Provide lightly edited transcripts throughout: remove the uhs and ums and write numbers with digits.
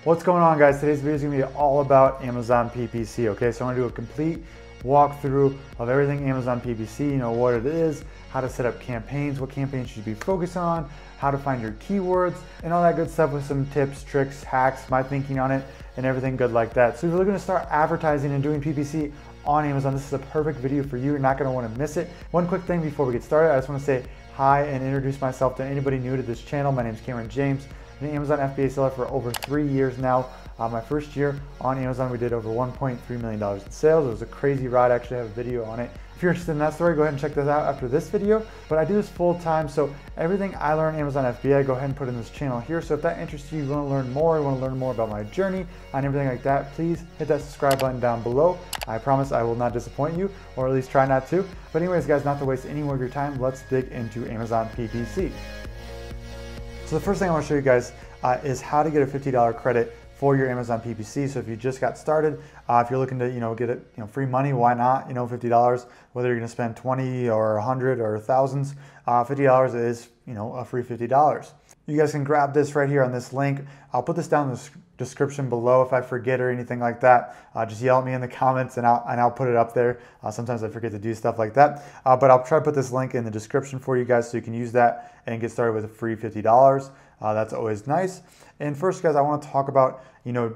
What's going on, guys? Today's video is going to be all about Amazon PPC, okay? So I'm going to do a complete walkthrough of everything Amazon PPC, what it is, how to set up campaigns, what campaigns you should be focused on, how to find your keywords, and all that good stuff with some tips, tricks, hacks, my thinking on it, and everything good like that. So if you're looking to start advertising and doing PPC on Amazon, this is a perfect video for you. You're not going to want to miss it. One quick thing before we get started, I just want to say hi and introduce myself to anybody new to this channel. My name is Camron James. I'm an Amazon FBA seller for over 3 years now. My first year on Amazon, we did over $1.3 million in sales. It was a crazy ride. I actually have a video on it. If you're interested in that story, go ahead and check this out after this video. But I do this full time, so everything I learn Amazon FBA, go ahead and put in this channel here. So if that interests you, you want to learn more, you want to learn more about my journey and everything like that, please hit that subscribe button down below. I promise I will not disappoint you, or at least try not to. But anyways, guys, not to waste any more of your time, let's dig into Amazon PPC. So the first thing I want to show you guys is how to get a $50 credit for your Amazon PPC. So if you just got started, if you're looking to get it free money, why not? $50, whether you're going to spend 20 or 100 or thousands, $50 is a free $50. You guys can grab this right here on this link. I'll put this down in the description below. If I forget or anything like that, just yell at me in the comments and I'll put it up there. Sometimes I forget to do stuff like that, but I'll try to put this link in the description for you guys so you can use that and get started with a free $50. That's always nice. And first, guys, I want to talk about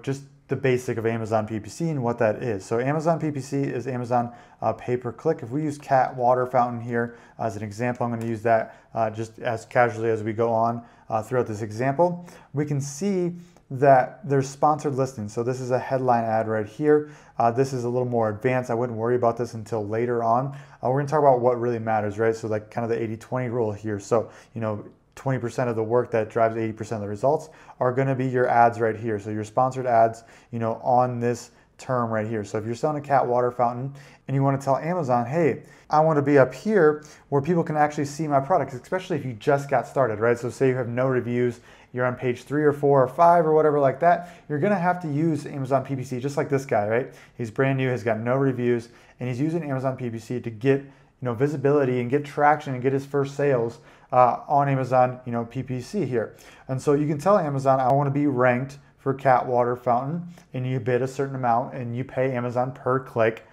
just the basic of Amazon PPC and what that is. So Amazon PPC is Amazon pay-per-click. If we use cat water fountain here as an example, I'm going to use that just as casually as we go on throughout this example. We can see that there's sponsored listings. So this is a headline ad right here. This is a little more advanced. I wouldn't worry about this until later on. We're going to talk about what really matters, right? So like kind of the 80-20 rule here. So 20% of the work that drives 80% of the results are going to be your ads right here. So your sponsored ads, on this term right here. So if you're selling a cat water fountain and you want to tell Amazon, hey, I want to be up here where people can actually see my products, especially if you just got started, right? So say you have no reviews, you're on page 3 or 4 or 5 or whatever like that, you're going to have to use Amazon PPC just like this guy, right? He's brand new, he's got no reviews, and he's using Amazon PPC to get visibility and get traction and get his first sales on Amazon, PPC here. And so you can tell Amazon, I want to be ranked for cat water fountain, and you bid a certain amount and you pay Amazon per click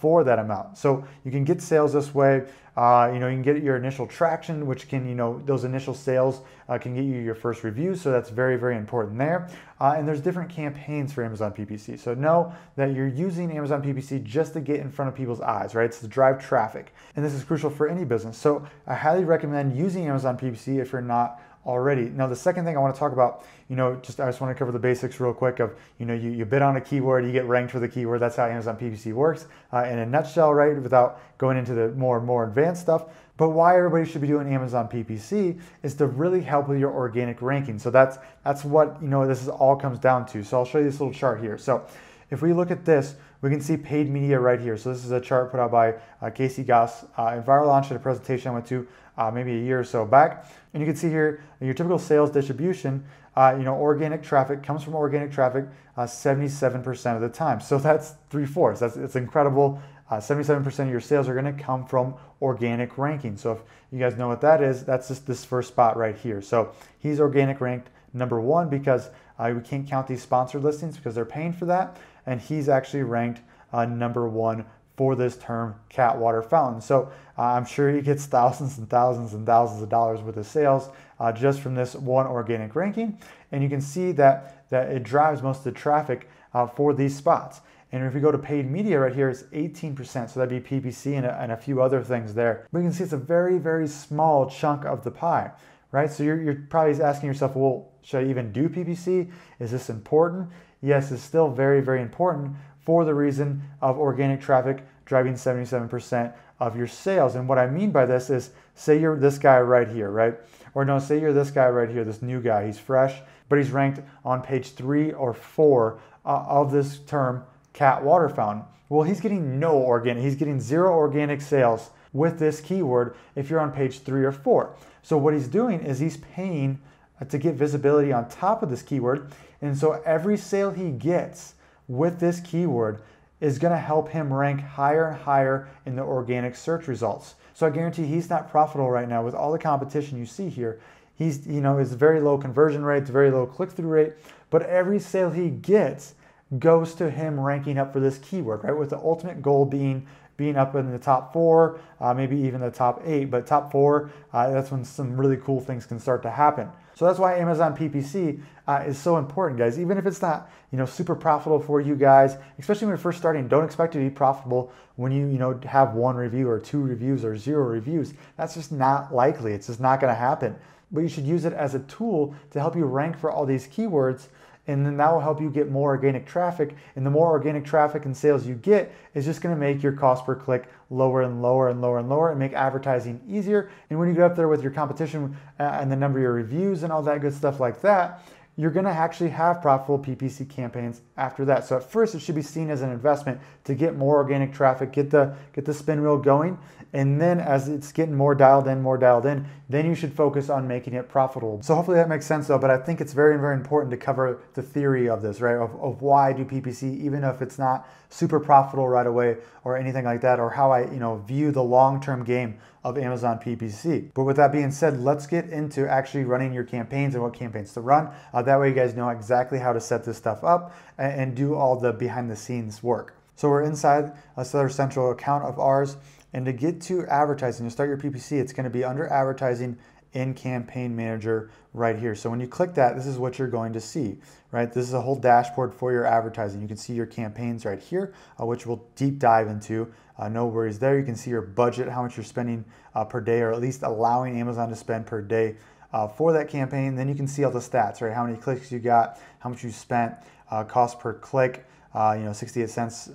for that amount. So you can get sales this way. You can get your initial traction, which can, those initial sales can get you your first reviews. So that's very, very important there. And there's different campaigns for Amazon PPC. So know that you're using Amazon PPC just to get in front of people's eyes, right? It's to drive traffic. And this is crucial for any business. So I highly recommend using Amazon PPC if you're not already. Now, the second thing I want to talk about, I just want to cover the basics real quick of, you bid on a keyword, you get ranked for the keyword. That's how Amazon PPC works in a nutshell, right? Without going into the more advanced stuff. But why everybody should be doing Amazon PPC is to really help with your organic ranking. So that's what, this is all comes down to. So I'll show you this little chart here. So if we look at this, we can see paid media right here. So this is a chart put out by Casey Goss. Viral launched at a presentation I went to maybe a year or so back. And you can see here your typical sales distribution, organic traffic comes from organic traffic 77% of the time. So that's 3/4. It's incredible. 77% of your sales are going to come from organic ranking. So if you guys know what that is, that's just this first spot right here. So he's organic ranked number 1 because we can't count these sponsored listings because they're paying for that. And he's actually ranked number 1 for this term, cat water fountain. So I'm sure he gets thousands and thousands and thousands of dollars worth of sales just from this one organic ranking. And you can see that it drives most of the traffic for these spots. And if we go to paid media right here, it's 18%. So that'd be PPC and a few other things there. But you can see it's a very, very small chunk of the pie, right? So you're probably asking yourself, well, should I even do PPC? Is this important? Yes, it's still very, very important for the reason of organic traffic driving 77% of your sales. And what I mean by this is, say you're this guy right here, right? Or no, say you're this guy right here, this new guy, he's fresh, but he's ranked on page 3 or 4 of this term, cat water fountain. Well, he's getting he's getting 0 organic sales with this keyword if you're on page 3 or 4. So what he's doing is he's paying to get visibility on top of this keyword. And so every sale he gets with this keyword is going to help him rank higher and higher in the organic search results. So I guarantee he's not profitable right now with all the competition you see here. He's, it's very low conversion rate, it's very low click-through rate, but every sale he gets goes to him ranking up for this keyword, right? With the ultimate goal being up in the top 4, maybe even the top 8, but top 4, that's when some really cool things can start to happen. So that's why Amazon PPC is so important, guys. Even if it's not, super profitable for you guys, especially when you're first starting, don't expect to be profitable when you have 1 review or 2 reviews or 0 reviews. That's just not likely. It's just not going to happen. But you should use it as a tool to help you rank for all these keywords, and then that will help you get more organic traffic. And the more organic traffic and sales you get is just going to make your cost per click lower and lower and lower and lower, and make advertising easier. And when you get up there with your competition and the number of your reviews and all that good stuff like that, you're going to actually have profitable PPC campaigns after that. So at first it should be seen as an investment to get more organic traffic, get the spin wheel going. And then as it's getting more dialed in, then you should focus on making it profitable. So hopefully that makes sense though, but I think it's very, very important to cover the theory of this, right? Of why I do PPC, even if it's not super profitable right away or anything like that, or how I, view the long-term game of Amazon PPC. But with that being said, let's get into actually running your campaigns and what campaigns to run. That way you guys know exactly how to set this stuff up and do all the behind the scenes work. So we're inside a Seller Central account of ours. And to get to advertising, to start your PPC, it's going to be under advertising in Campaign Manager right here. So when you click that, this is what you're going to see, right? This is a whole dashboard for your advertising. You can see your campaigns right here, which we'll deep dive into. No worries there. You can see your budget, how much you're spending per day, or at least allowing Amazon to spend per day for that campaign. Then you can see all the stats, right? How many clicks you got, how much you spent, cost per click, 68 cents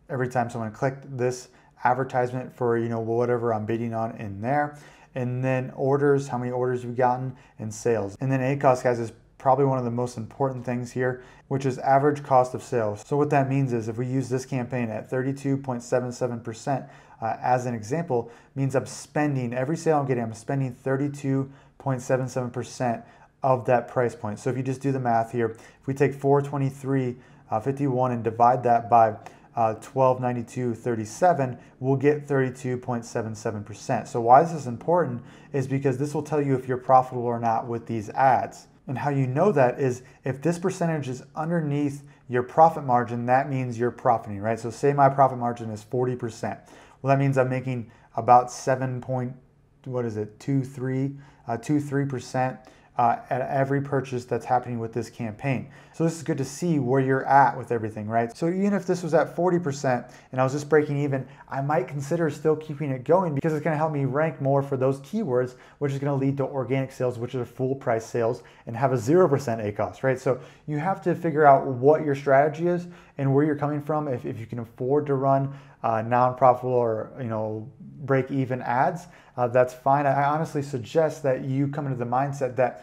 every time someone clicked this advertisement for whatever I'm bidding on in there. And then orders, how many orders you've gotten, and sales. And then ACoS, guys, is probably one of the most important things here, which is average cost of sales. So what that means is if we use this campaign at 32.77% as an example, means I'm spending, every sale I'm getting, I'm spending 32.77% of that price point. So if you just do the math here, if we take 423.51 and divide that by 1292.37, we'll get 32.77%. So why this is important is because this will tell you if you're profitable or not with these ads. And how you know that is if this percentage is underneath your profit margin, that means you're profiting, right? So say my profit margin is 40%. Well, that means I'm making about 23% at every purchase that's happening with this campaign. So this is good to see where you're at with everything, right? So even if this was at 40% and I was just breaking even, I might consider still keeping it going because it's gonna help me rank more for those keywords, which is gonna lead to organic sales, which are full price sales, and have a 0% ACoS, right? So you have to figure out what your strategy is and where you're coming from. If you can afford to run non-profitable or break even ads, that's fine. I honestly suggest that you come into the mindset that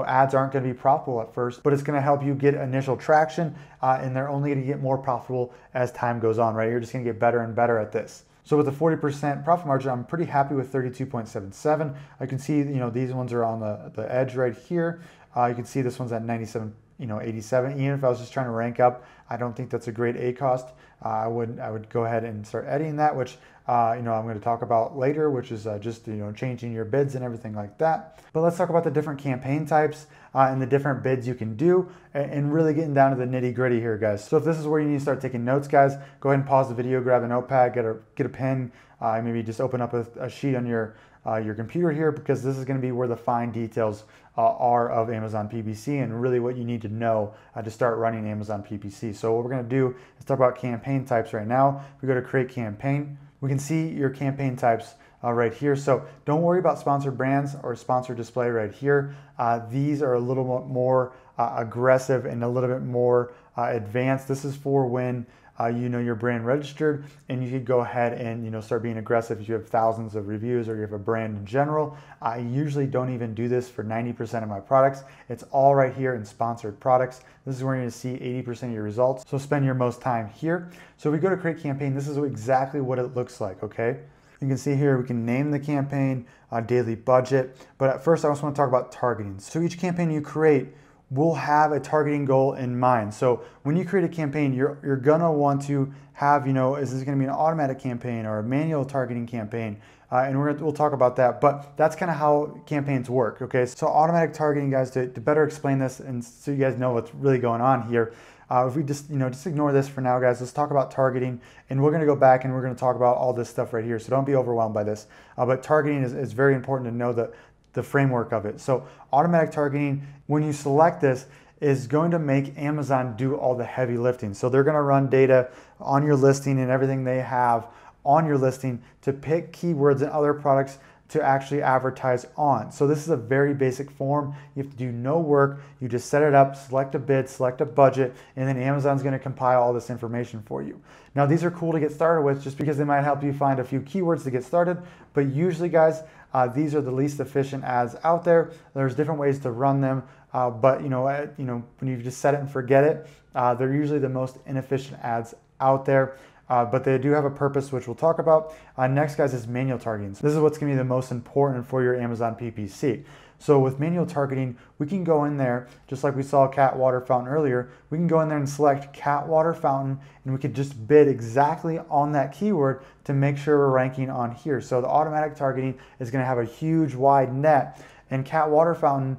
ads aren't going to be profitable at first, but it's going to help you get initial traction, and they're only going to get more profitable as time goes on, right? You're just going to get better and better at this. So with the 40% profit margin, I'm pretty happy with 32.77. I can see these ones are on the edge right here. You can see this one's at 97. 87. Even if I was just trying to rank up, I don't think that's a great ACoS. I would go ahead and start editing that, which I'm going to talk about later, which is just changing your bids and everything like that. But let's talk about the different campaign types and the different bids you can do, and really getting down to the nitty gritty here, guys. So if this is where you need to start taking notes, guys, go ahead and pause the video, grab a notepad, get a pen, maybe just open up a sheet on your computer here, because this is going to be where the fine details are of Amazon PPC and really what you need to know to start running Amazon PPC. So what we're going to do is talk about campaign types right now. If we go to create campaign, we can see your campaign types right here. So don't worry about sponsored brands or sponsored display right here. These are a little bit more aggressive and a little bit more advanced. This is for when your brand registered, and you could go ahead and start being aggressive if you have thousands of reviews or you have a brand in general. I usually don't even do this for 90% of my products. It's all right here in sponsored products. This is where you're going to see 80% of your results. So spend your most time here. So if we go to create campaign, this is exactly what it looks like, okay? You can see here we can name the campaign, daily budget, but at first I also want to talk about targeting. So each campaign you create will have a targeting goal in mind. So when you create a campaign, you're gonna want to have, is this gonna be an automatic campaign or a manual targeting campaign? And we'll talk about that, but that's kind of how campaigns work, okay? So automatic targeting, guys, to better explain this and so you guys know what's really going on here, if we just ignore this for now, guys, let's talk about targeting, and we're gonna go back and we're gonna talk about all this stuff right here, so don't be overwhelmed by this. But targeting is very important to know the framework of it. So automatic targeting, when you select this, is going to make Amazon do all the heavy lifting. So they're gonna run data on your listing and everything they have on your listing to pick keywords and other products to actually advertise on. So this is a very basic form. You have to do no work. You just set it up, select a bid, select a budget, and then Amazon's gonna compile all this information for you. Now these are cool to get started with just because they might help you find a few keywords to get started, but usually, guys, these are the least efficient ads out there. There's different ways to run them, but when you just set it and forget it, they're usually the most inefficient ads out there. But they do have a purpose, which we'll talk about. Next, guys, is manual targeting. This is what's gonna be the most important for your Amazon PPC. So with manual targeting, we can go in there, just like we saw cat water fountain earlier, we can go in there and select cat water fountain, and we could just bid exactly on that keyword to make sure we're ranking on here. So the automatic targeting is gonna have a huge wide net, and cat water fountain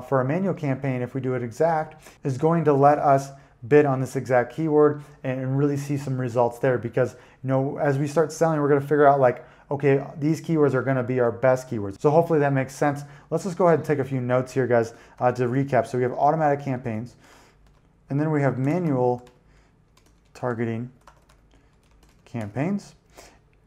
for a manual campaign, if we do it exact, is going to let us bid on this exact keyword and really see some results there, because as we start selling, we're going to figure out like, okay, these keywords are going to be our best keywords. So hopefully that makes sense. Let's just go ahead and take a few notes here, guys, to recap. So we have automatic campaigns, and then we have manual targeting campaigns.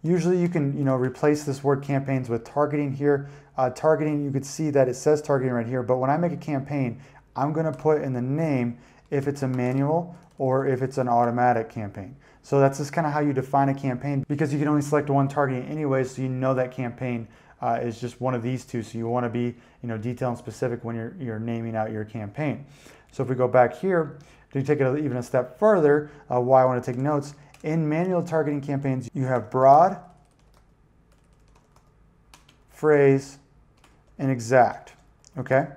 Usually you can replace this word campaigns with targeting here. Targeting, you could see that it says targeting right here, but when I make a campaign, I'm going to put in the name if it's a manual or if it's an automatic campaign. So that's just kind of how you define a campaign, because you can only select one targeting anyway, so you know that campaign is just one of these two. So you want to be detailed and specific when you're naming out your campaign. So if we go back here, to take it even a step further, why I want to take notes, in manual targeting campaigns, you have broad, phrase, and exact, okay?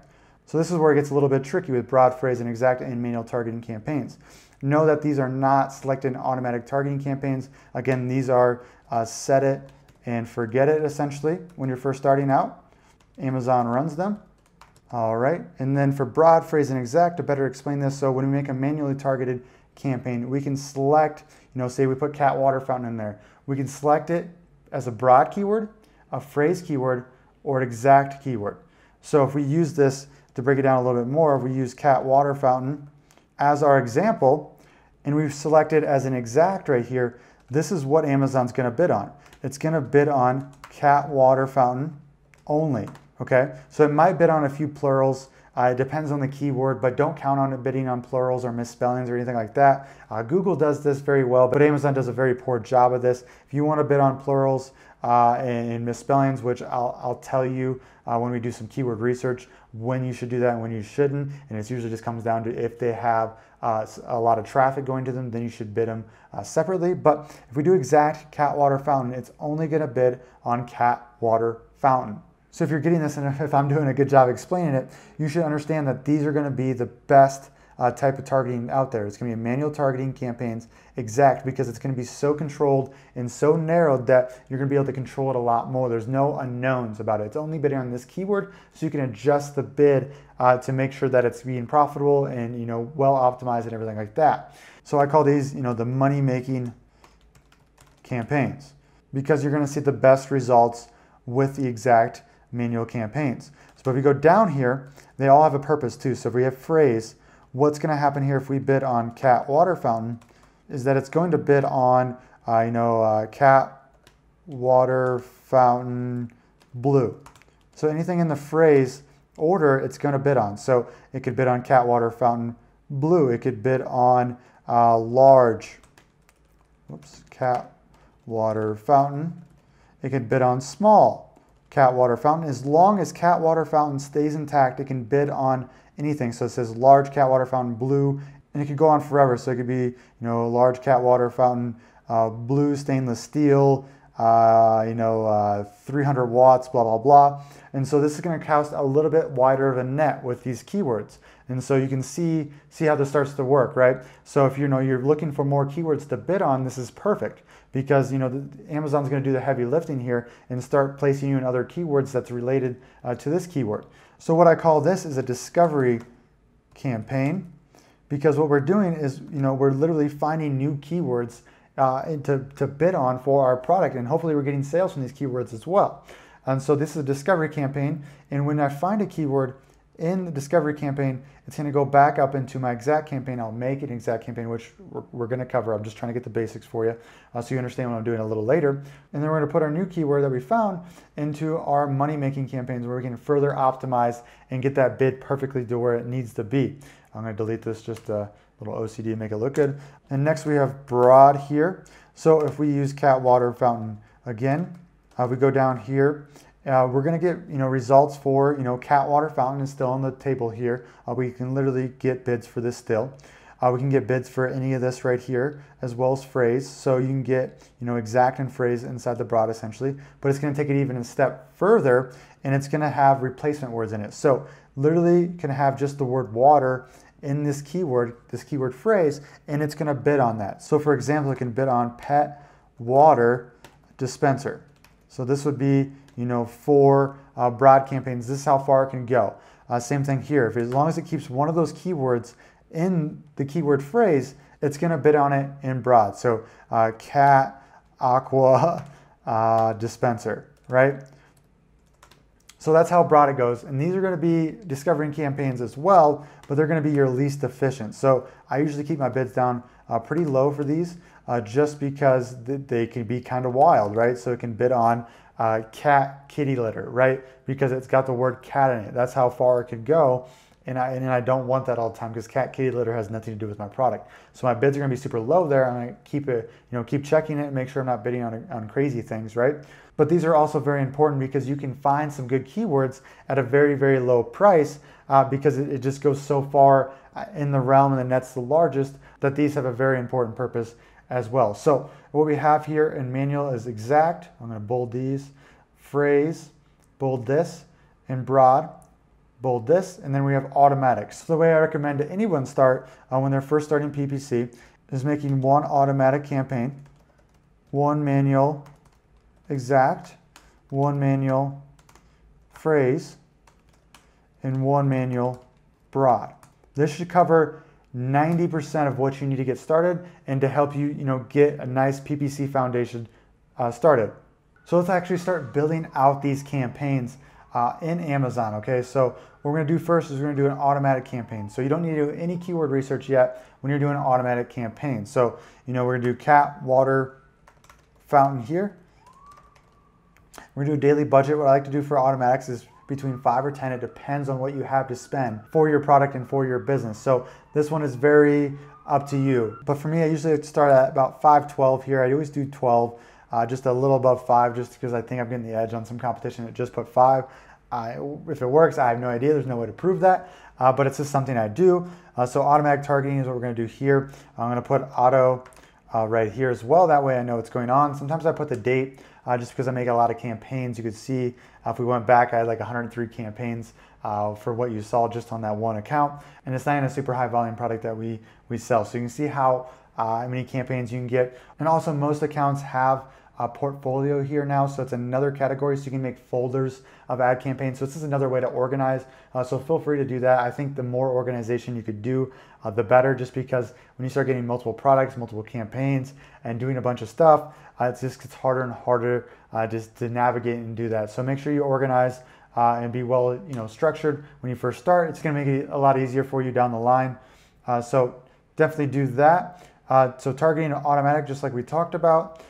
So this is where it gets a little bit tricky with broad, phrase, and exact in manual targeting campaigns. Know that these are not selected in automatic targeting campaigns. Again, these are set it and forget it, essentially, when you're first starting out. Amazon runs them. All right, and then for broad, phrase, and exact, to better explain this, so when we make a manually targeted campaign, we can select, say we put cat water fountain in there. We can select it as a broad keyword, a phrase keyword, or an exact keyword. So if we use this, to break it down a little bit more, if we use cat water fountain as our example, and we've selected as an exact right here, this is what Amazon's gonna bid on. It's gonna bid on cat water fountain only, okay? So it might bid on a few plurals, it depends on the keyword, but don't count on it bidding on plurals or misspellings or anything like that. Google does this very well, but Amazon does a very poor job of this. If you wanna bid on plurals and misspellings, which I'll tell you when we do some keyword research, when you should do that and when you shouldn't, and it usually just comes down to if they have a lot of traffic going to them, then you should bid them separately. But if we do exact cat water fountain, it's only going to bid on cat water fountain. So if you're getting this, and if I'm doing a good job explaining it, you should understand that these are going to be the best type of targeting out there. It's going to be manual targeting campaigns, exact, because it's going to be so controlled and so narrowed that you're going to be able to control it a lot more. There's no unknowns about it. It's only bidding on this keyword, so you can adjust the bid to make sure that it's being profitable and well optimized and everything like that. So I call these the money-making campaigns, because you're going to see the best results with the exact manual campaigns. So if we go down here, they all have a purpose too. So if we have phrase, what's going to happen here if we bid on cat water fountain is that it's going to bid on cat water fountain blue. So anything in the phrase order, it's going to bid on. So it could bid on cat water fountain blue. It could bid on cat water fountain. It could bid on small cat water fountain. As long as cat water fountain stays intact, it can bid on anything. So it says large cat water fountain blue, and it could go on forever. So it could be large cat water fountain blue stainless steel, 300 watts, blah, blah, blah. And so this is going to cast a little bit wider of a net with these keywords. And so you can see how this starts to work, right? So if you're looking for more keywords to bid on, this is perfect because Amazon's going to do the heavy lifting here and start placing you in other keywords that's related to this keyword. So what I call this is a discovery campaign, because what we're doing is we're literally finding new keywords to bid on for our product, and hopefully we're getting sales from these keywords as well. And so this is a discovery campaign, and when I find a keyword in the discovery campaign, it's going to go back up into my exact campaign. I'll make an exact campaign, which we're going to cover. I'm just trying to get the basics for you so you understand what I'm doing a little later. And then we're going to put our new keyword that we found into our money-making campaigns where we can further optimize and get that bid perfectly to where it needs to be. I'm going to delete this, just a little OCD to make it look good. And next we have broad here. So if we use cat water fountain again, we go down here. We're going to get results for cat water fountain is still on the table here. We can literally get bids for this still. We can get bids for any of this right here, as well as phrase. So you can get exact and phrase inside the broad essentially, but it's going to take it even a step further, and it's going to have replacement words in it. So literally can have just the word water in this keyword phrase, and it's going to bid on that. So for example, it can bid on pet water dispenser. So this would be for broad campaigns. This is how far it can go. Same thing here. As long as it keeps one of those keywords in the keyword phrase, it's going to bid on it in broad. So cat aqua dispenser, right? So that's how broad it goes. And these are going to be discovering campaigns as well, but they're going to be your least efficient. So I usually keep my bids down pretty low for these just because they can be kind of wild, right? So it can bid on cat kitty litter, right? Because it's got the word cat in it. That's how far it could go. And I don't want that all the time because cat kitty litter has nothing to do with my product. So my bids are going to be super low there. I'm going to keep it, keep checking it and make sure I'm not bidding on crazy things, right? But these are also very important because you can find some good keywords at a very, very low price because it just goes so far in the realm and the net's the largest that these have a very important purpose as well. So what we have here in manual is exact. I'm going to bold these, phrase, bold this, and broad, bold this, and then we have automatic. So the way I recommend to anyone start when they're first starting PPC is making one automatic campaign, one manual exact, one manual phrase, and one manual broad. This should cover 90% of what you need to get started and to help you, get a nice PPC foundation started. So let's actually start building out these campaigns in Amazon, okay? So what we're gonna do first is we're gonna do an automatic campaign. So you don't need to do any keyword research yet when you're doing an automatic campaign. So, we're gonna do cat water fountain here. We're gonna do a daily budget. What I like to do for automatics is between 5 or 10. It depends on what you have to spend for your product and for your business. So this one is very up to you. But for me, I usually start at about 5-12 here. I always do 12, just a little above 5, just because I think I'm getting the edge on some competition that just put 5. If it works, I have no idea. There's no way to prove that, but it's just something I do. So automatic targeting is what we're gonna do here. I'm gonna put auto right here as well. That way I know what's going on. Sometimes I put the date just because I make a lot of campaigns. You could see if we went back, I had like 103 campaigns for what you saw just on that one account. And it's not even a super high volume product that we sell. So you can see how many campaigns you can get. And also most accounts have a portfolio here now. So it's another category. So you can make folders of ad campaigns. So this is another way to organize. So feel free to do that. I think the more organization you could do, the better, just because when you start getting multiple products, multiple campaigns, and doing a bunch of stuff, it just gets harder and harder just to navigate and do that. So make sure you organize and be well, structured when you first start. It's going to make it a lot easier for you down the line. So definitely do that. So targeting and automatic, just like we talked about.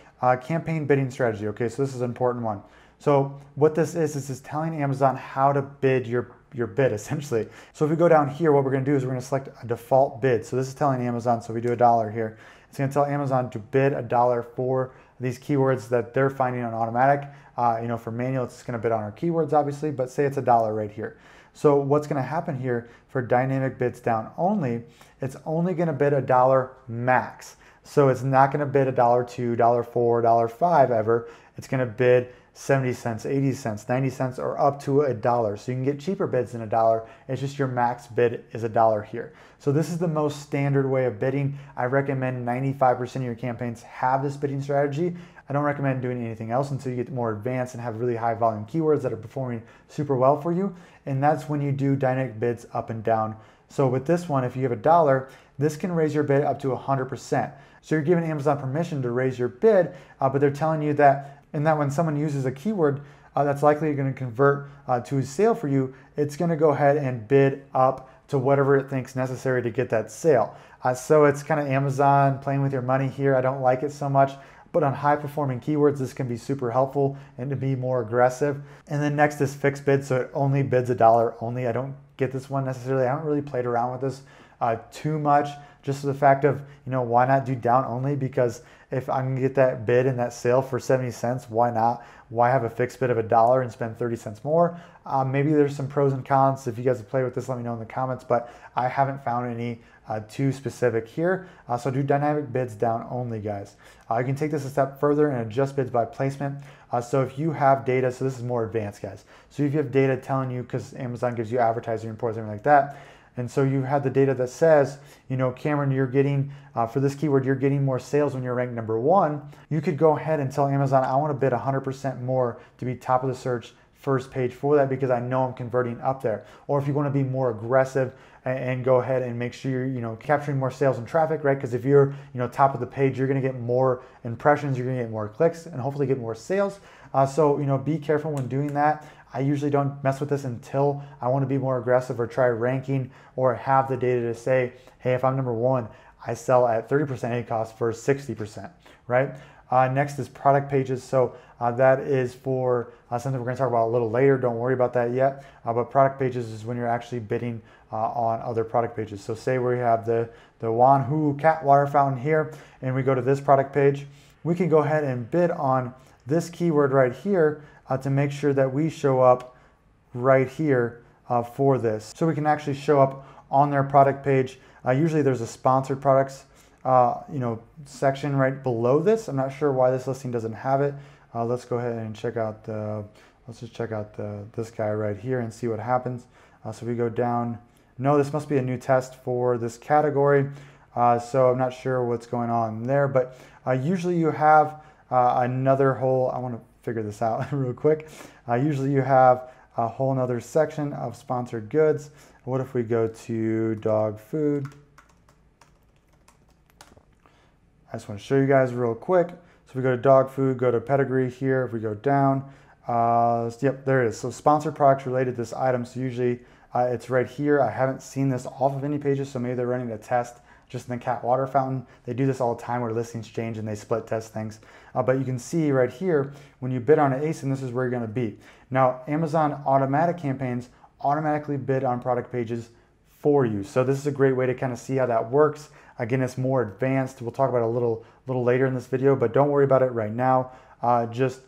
Campaign bidding strategy. Okay, so this is an important one. So what this is telling Amazon how to bid your bid essentially. So if we go down here, what we're going to do is we're going to select a default bid. So this is telling Amazon, so we do $1 here. It's going to tell Amazon to bid $1 for these keywords that they're finding on automatic. For manual, it's going to bid on our keywords, obviously, but say it's $1 right here. So what's going to happen here for dynamic bids down only, it's only going to bid $1 max. So it's not going to bid $1, $2, $4, $5 ever. It's going to bid 70 cents, 80 cents, 90 cents, or up to $1. So you can get cheaper bids than $1. It's just your max bid is $1 here. So this is the most standard way of bidding. I recommend 95% of your campaigns have this bidding strategy. I don't recommend doing anything else until you get more advanced and have really high volume keywords that are performing super well for you. And that's when you do dynamic bids up and down. So with this one, if you have $1, this can raise your bid up to 100%. So you're giving Amazon permission to raise your bid, but they're telling you that, when someone uses a keyword that's likely going to convert to a sale for you, it's going to go ahead and bid up to whatever it thinks necessary to get that sale. So it's kind of Amazon playing with your money here. I don't like it so much, but on high performing keywords, this can be super helpful and to be more aggressive. And then next is fixed bid. So it only bids $1 only. I don't get this one necessarily. I haven't really played around with this too much, just for the fact of, why not do down only? Because if I'm gonna get that bid and that sale for 70 cents, why not? Why have a fixed bid of $1 and spend 30 cents more? Maybe there's some pros and cons. If you guys have played with this, let me know in the comments, but I haven't found any too specific here. So do dynamic bids down only, guys. You can take this a step further and adjust bids by placement. So if you have data, so this is more advanced, guys. So if you have data telling you, because Amazon gives you advertising reports and everything like that, and so you have the data that says, Camron, you're getting, for this keyword, you're getting more sales when you're ranked #1. You could go ahead and tell Amazon, I want to bid 100% more to be top of the search first page for that because I know I'm converting up there. Or if you want to be more aggressive and go ahead and make sure you're, capturing more sales and traffic, right? Because if you're, top of the page, you're going to get more impressions, you're going to get more clicks, and hopefully get more sales. So, be careful when doing that. I usually don't mess with this until I want to be more aggressive or try ranking or have the data to say, hey, if I'm #1, I sell at 30% ACoS for 60%, right? Next is product pages. So that is for something we're going to talk about a little later. Don't worry about that yet. But product pages is when you're actually bidding on other product pages. So say we have the Wanhu cat water fountain here, and we go to this product page. We can go ahead and bid on this keyword right here to make sure that we show up right here for this. So we can actually show up on their product page. Usually there's a sponsored products section right below this. I'm not sure why this listing doesn't have it. Let's go ahead and check out this guy right here and see what happens. So we go down. No, this must be a new test for this category. So I'm not sure what's going on there, but usually you have another whole, I want to figure this out real quick. Usually you have a whole nother section of sponsored goods. What if we go to dog food? I just want to show you guys real quick. So we go to dog food, go to pedigree here. If we go down, yep, there it is. So sponsored products related to this item. So usually it's right here. I haven't seen this off of any pages, so maybe they're running a test just in the cat water fountain. They do this all the time where listings change and they split test things. But you can see right here, when you bid on an ASIN, this is where you're gonna be. Now, Amazon automatic campaigns automatically bid on product pages for you. So this is a great way to kind of see how that works. Again, it's more advanced. We'll talk about it a little later in this video, but don't worry about it right now. Just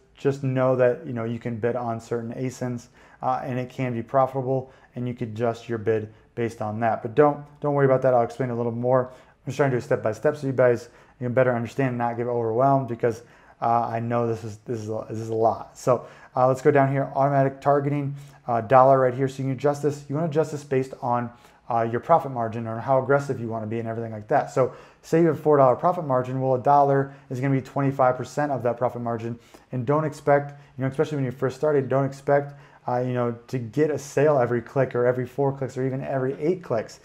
know that you can bid on certain ASINs and it can be profitable, and you could adjust your bid based on that. But don't worry about that. I'll explain a little more. I'm just trying to do it step by step so you guys better understand and not get overwhelmed, because I know this is a lot. So let's go down here. Automatic targeting, dollar right here. So you can adjust this. You want to adjust this based on your profit margin or how aggressive you want to be and everything like that. So say you have $4 profit margin, well, $1 is going to be 25% of that profit margin. And don't expect, especially when you first started, don't expect to get a sale every click or every 4 clicks or even every 8 clicks.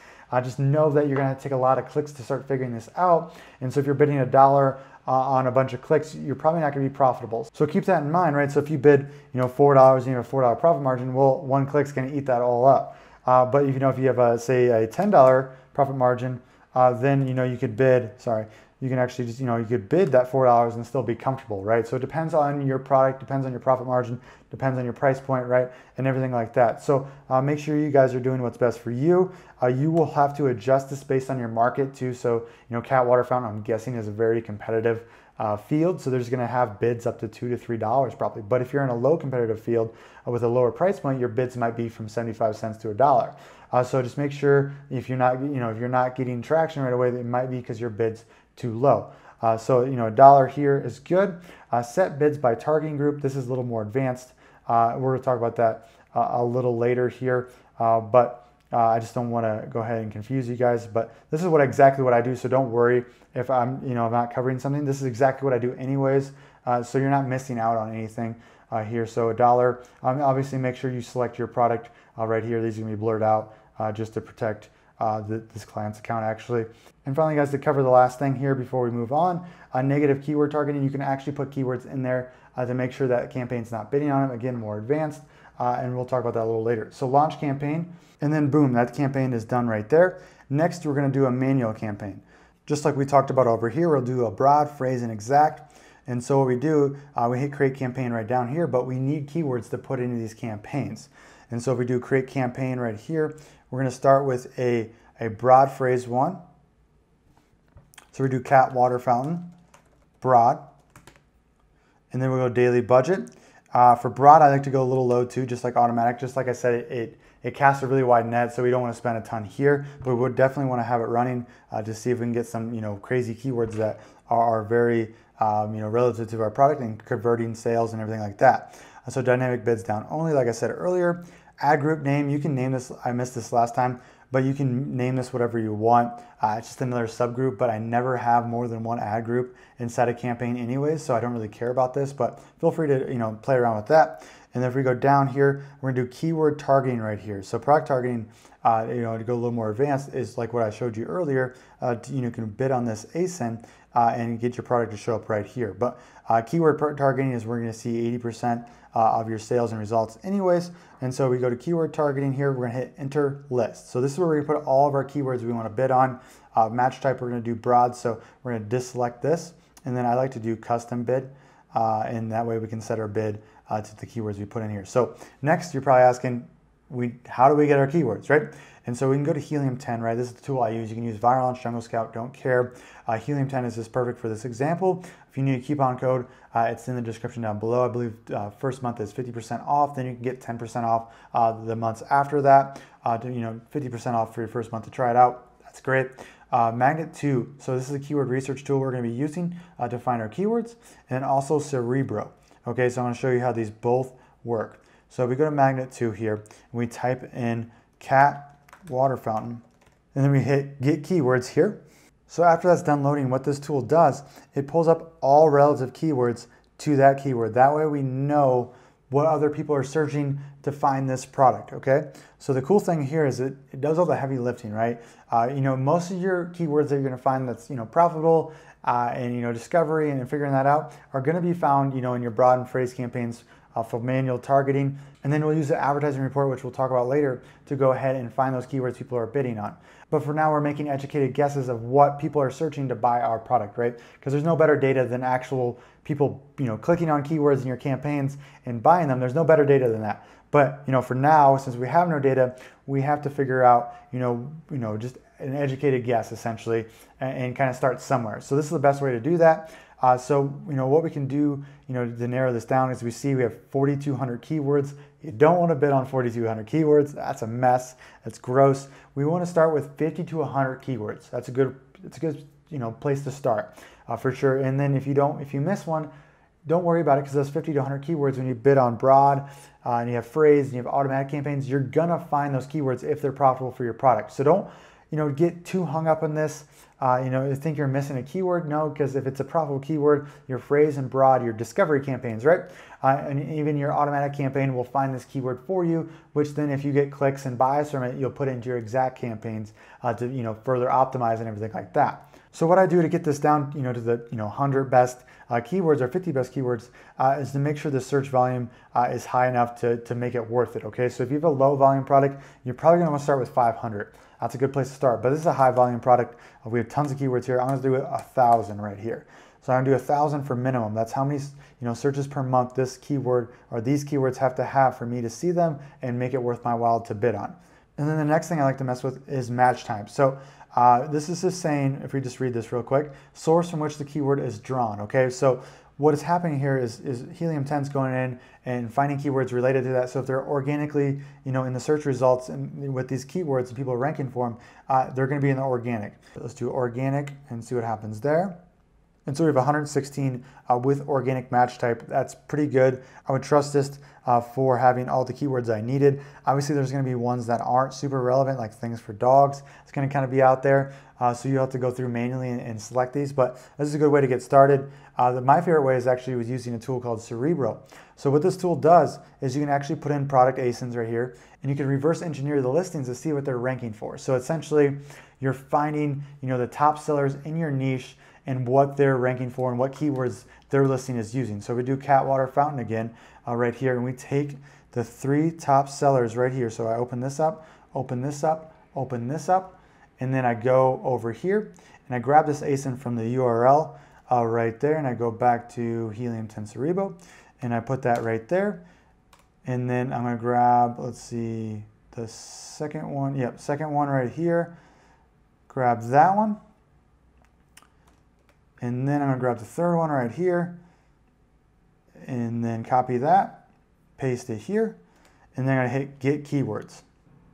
Just know that you're going to take a lot of clicks to start figuring this out. And so if you're bidding $1 on a bunch of clicks, you're probably not going to be profitable. So keep that in mind, right? So if you bid $4 and you have a $4 profit margin, well, 1 click's going to eat that all up. But if you have say a $10 profit margin, then you could bid. You can actually just you could bid that $4 and still be comfortable, right? So it depends on your product, depends on your profit margin, depends on your price point, right, and everything like that. So make sure you guys are doing what's best for you. You will have to adjust this based on your market too. So cat water fountain, I'm guessing, is a very competitive field, so there's going to have bids up to $2 to $3 probably. But if you're in a low competitive field with a lower price point, your bids might be from 75 cents to $1. So just make sure if you're not getting traction right away, it might be because your bid's too low. So, a dollar here is good. Set bids by targeting group. This is a little more advanced. We're going to talk about that a little later here, but I just don't want to go ahead and confuse you guys. But this is exactly what I do, so don't worry if I'm not covering something. This is exactly what I do anyways, so you're not missing out on anything here. So a dollar. Obviously, make sure you select your product right here. These are going to be blurred out just to protect this client's account actually. And finally, guys, to cover the last thing here before we move on, negative keyword targeting. You can actually put keywords in there to make sure that campaign's not bidding on them. Again, more advanced, and we'll talk about that a little later. So launch campaign, and then boom, that campaign is done right there. Next, we're going to do a manual campaign. Just like we talked about over here, we'll do a broad, phrase, and exact. And so what we do, we hit create campaign right down here, but we need keywords to put into these campaigns. And so if we do create campaign right here, we're going to start with a broad phrase one. So we do cat water fountain, broad, and then we'll go daily budget. For broad, I like to go a little low too, just like automatic. Just like I said, it casts a really wide net, so we don't want to spend a ton here, but we would definitely want to have it running to see if we can get some crazy keywords that are very relative to our product and converting sales and everything like that. So dynamic bids down only, like I said earlier. Ad group name, you can name this, I missed this last time, but you can name this whatever you want. It's just another subgroup, but I never have more than one ad group inside a campaign anyways, so I don't really care about this, but feel free to play around with that. And then if we go down here, we're gonna do keyword targeting right here. So product targeting, to go a little more advanced, is like what I showed you earlier. You can bid on this ASIN and get your product to show up right here. But keyword targeting is we're gonna see 80% of your sales and results anyways. And so we go to keyword targeting here, we're gonna hit enter list. So this is where we're gonna put all of our keywords we wanna bid on. Match type, we're gonna do broad, so we're gonna deselect this. And then I like to do custom bid, and that way we can set our bid to the keywords we put in here. So next, you're probably asking, how do we get our keywords, right? And so we can go to Helium 10, right? This is the tool I use. You can use Viral Launch, Jungle Scout, don't care. Helium 10 is just perfect for this example. If you need a coupon code, it's in the description down below. I believe first month is 50% off. Then you can get 10% off the months after that. 50% off for your first month to try it out. That's great. Magnet 2. So this is a keyword research tool we're going to be using to find our keywords. And also Cerebro. Okay, so I'm going to show you how these both work. So if we go to Magnet 2 here, and we type in cat water fountain, and then we hit get keywords here. So after that's done loading, what this tool does, it pulls up all relative keywords to that keyword. That way we know what other people are searching to find this product, okay? So the cool thing here is it does all the heavy lifting, right? Most of your keywords that you're gonna find that's profitable and discovery and figuring that out are gonna be found in your broad and phrase campaigns for manual targeting. And then we'll use the advertising report, which we'll talk about later, to go ahead and find those keywords people are bidding on. But for now, we're making educated guesses of what people are searching to buy our product, right? Because there's no better data than actual people, clicking on keywords in your campaigns and buying them. There's no better data than that. But, for now, since we have no data, we have to figure out, just an educated guess essentially and kind of start somewhere. So this is the best way to do that. So what we can do, to narrow this down is we see we have 4,200 keywords. You don't want to bid on 4,200 keywords. That's a mess. That's gross. We want to start with 50 to 100 keywords. That's a good place to start for sure. And then if you miss one, don't worry about it, because those 50 to 100 keywords, when you bid on broad and you have phrase and you have automatic campaigns, you're gonna find those keywords if they're profitable for your product. So don't get too hung up on this. Think you're missing a keyword. No, because if it's a profitable keyword, your phrase and broad, your discovery campaigns, right? And even your automatic campaign will find this keyword for you, which then if you get clicks and buys from it, you'll put it into your exact campaigns to further optimize and everything like that. So what I do to get this down to the 100 best keywords or 50 best keywords is to make sure the search volume is high enough to make it worth it. Okay, so if you have a low volume product, you're probably going to want to start with 500. That's a good place to start, but this is a high volume product. We have tons of keywords here. I'm going to do 1,000 right here. So I'm going to do 1,000 for minimum. That's how many searches per month this keyword or these keywords have to have for me to see them and make it worth my while to bid on. And then the next thing I like to mess with is match time. So this is just saying, if we just read this real quick, source from which the keyword is drawn. Okay, so what is happening here is Helium 10's going in and finding keywords related to that. So if they're organically, in the search results and with these keywords and people are ranking for them, they're going to be in the organic. Let's do organic and see what happens there. And so we have 116 with organic match type. That's pretty good. I would trust this for having all the keywords I needed. Obviously, there's going to be ones that aren't super relevant, like things for dogs. It's going to kind of be out there. So you have to go through manually and select these, but this is a good way to get started. My favorite way is actually with using a tool called Cerebro. So what this tool does is you can actually put in product ASINs right here, and you can reverse engineer the listings to see what they're ranking for. So essentially, you're finding the top sellers in your niche and what they're ranking for and what keywords their listing is using. So we do cat water fountain again right here, and we take the 3 top sellers right here. So I open this up, open this up, open this up, and then I go over here and I grab this ASIN from the URL right there, and I go back to Helium 10 Cerebro and I put that right there. And then I'm gonna grab, let's see, the second one. Yep, second one right here. Grab that one. And then I'm gonna grab the third one right here and then copy that, paste it here, and then I'm gonna hit get keywords.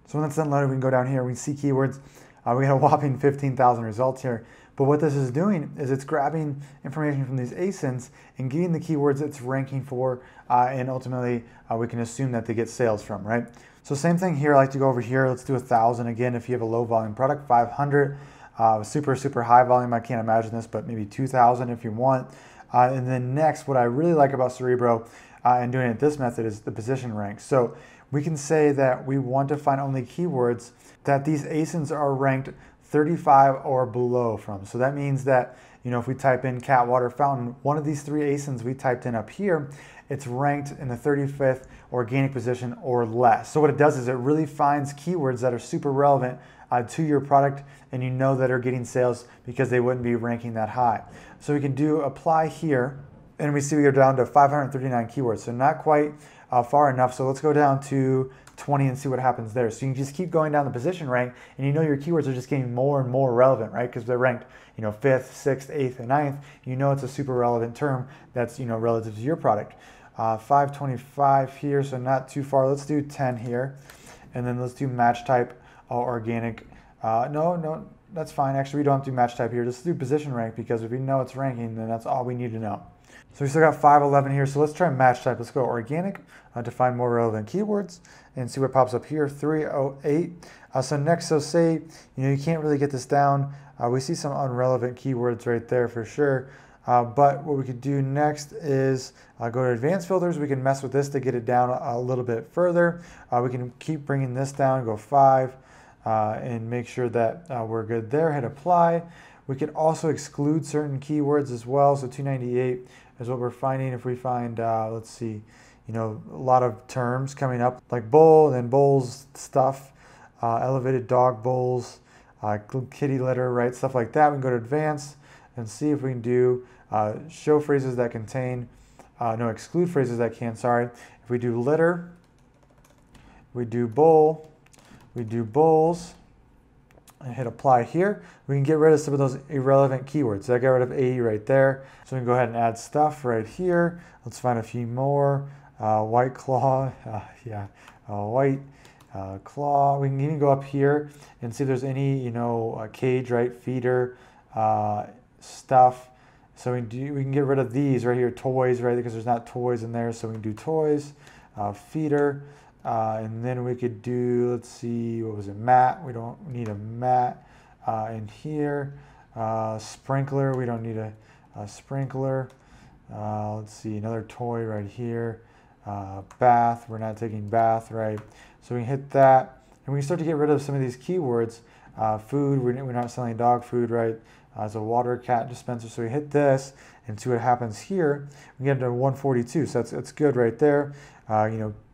So when that's done loaded, we can go down here, we can see keywords. We got a whopping 15,000 results here. But what this is doing is it's grabbing information from these ASINs and getting the keywords it's ranking for, and ultimately we can assume that they get sales from, right? So same thing here, I like to go over here, let's do 1,000 again if you have a low volume product, 500, super high volume, I can't imagine this, but maybe 2,000 if you want. And then next, what I really like about Cerebro and doing it this method is the position rank. So we can say that we want to find only keywords that these ASINs are ranked 35 or below from. So that means that, if we type in cat water fountain, one of these 3 ASINs we typed in up here, it's ranked in the 35th organic position or less. So what it does is it really finds keywords that are super relevant to your product, and that are getting sales because they wouldn't be ranking that high. So we can do apply here, and we see we go down to 539 keywords. So not quite far enough. So let's go down to 20 and see what happens there. So you can just keep going down the position rank, and your keywords are just getting more and more relevant, right? Because they're ranked 5th, 6th, 8th, and 9th. It's a super relevant term that's relative to your product. 525 here, so not too far. Let's do 10 here, and then let's do match type organic. No, that's fine. Actually, we don't have to do match type here. Just do position rank, because if we know it's ranking, then that's all we need to know. So we still got 511 here. So let's try match type. Let's go organic to find more relevant keywords and see what pops up here. 308. So next, so say you can't really get this down. We see some unrelevant keywords right there for sure. But what we could do next is go to advanced filters. We can mess with this to get it down a little bit further. We can keep bringing this down, go 5, and make sure that we're good there. Hit apply. We could also exclude certain keywords as well. So 298 is what we're finding. If we find, let's see, a lot of terms coming up like bowl, then bowls stuff, elevated dog bowls, kitty litter, right? Stuff like that. We can go to advanced and see if we can do show phrases that contain, exclude phrases that can, sorry. If we do litter, we do bowl, we do bowls, and hit apply here, we can get rid of some of those irrelevant keywords. So I got rid of 80 right there. So we can go ahead and add stuff right here. Let's find a few more. White claw, white claw. We can even go up here and see if there's any, cage, right, feeder, stuff. So we can get rid of these right here, toys, right, because there's not toys in there. So we can do toys, feeder, and then we could do, let's see, what was it, mat. We don't need a mat in here. Sprinkler, we don't need a sprinkler. Let's see, another toy right here. Bath, we're not taking bath, right? So we can hit that, and we can start to get rid of some of these keywords. Food, we're not selling dog food, right? As a water cat dispenser. So we hit this and see what happens here. We get to 142, so that's good right there.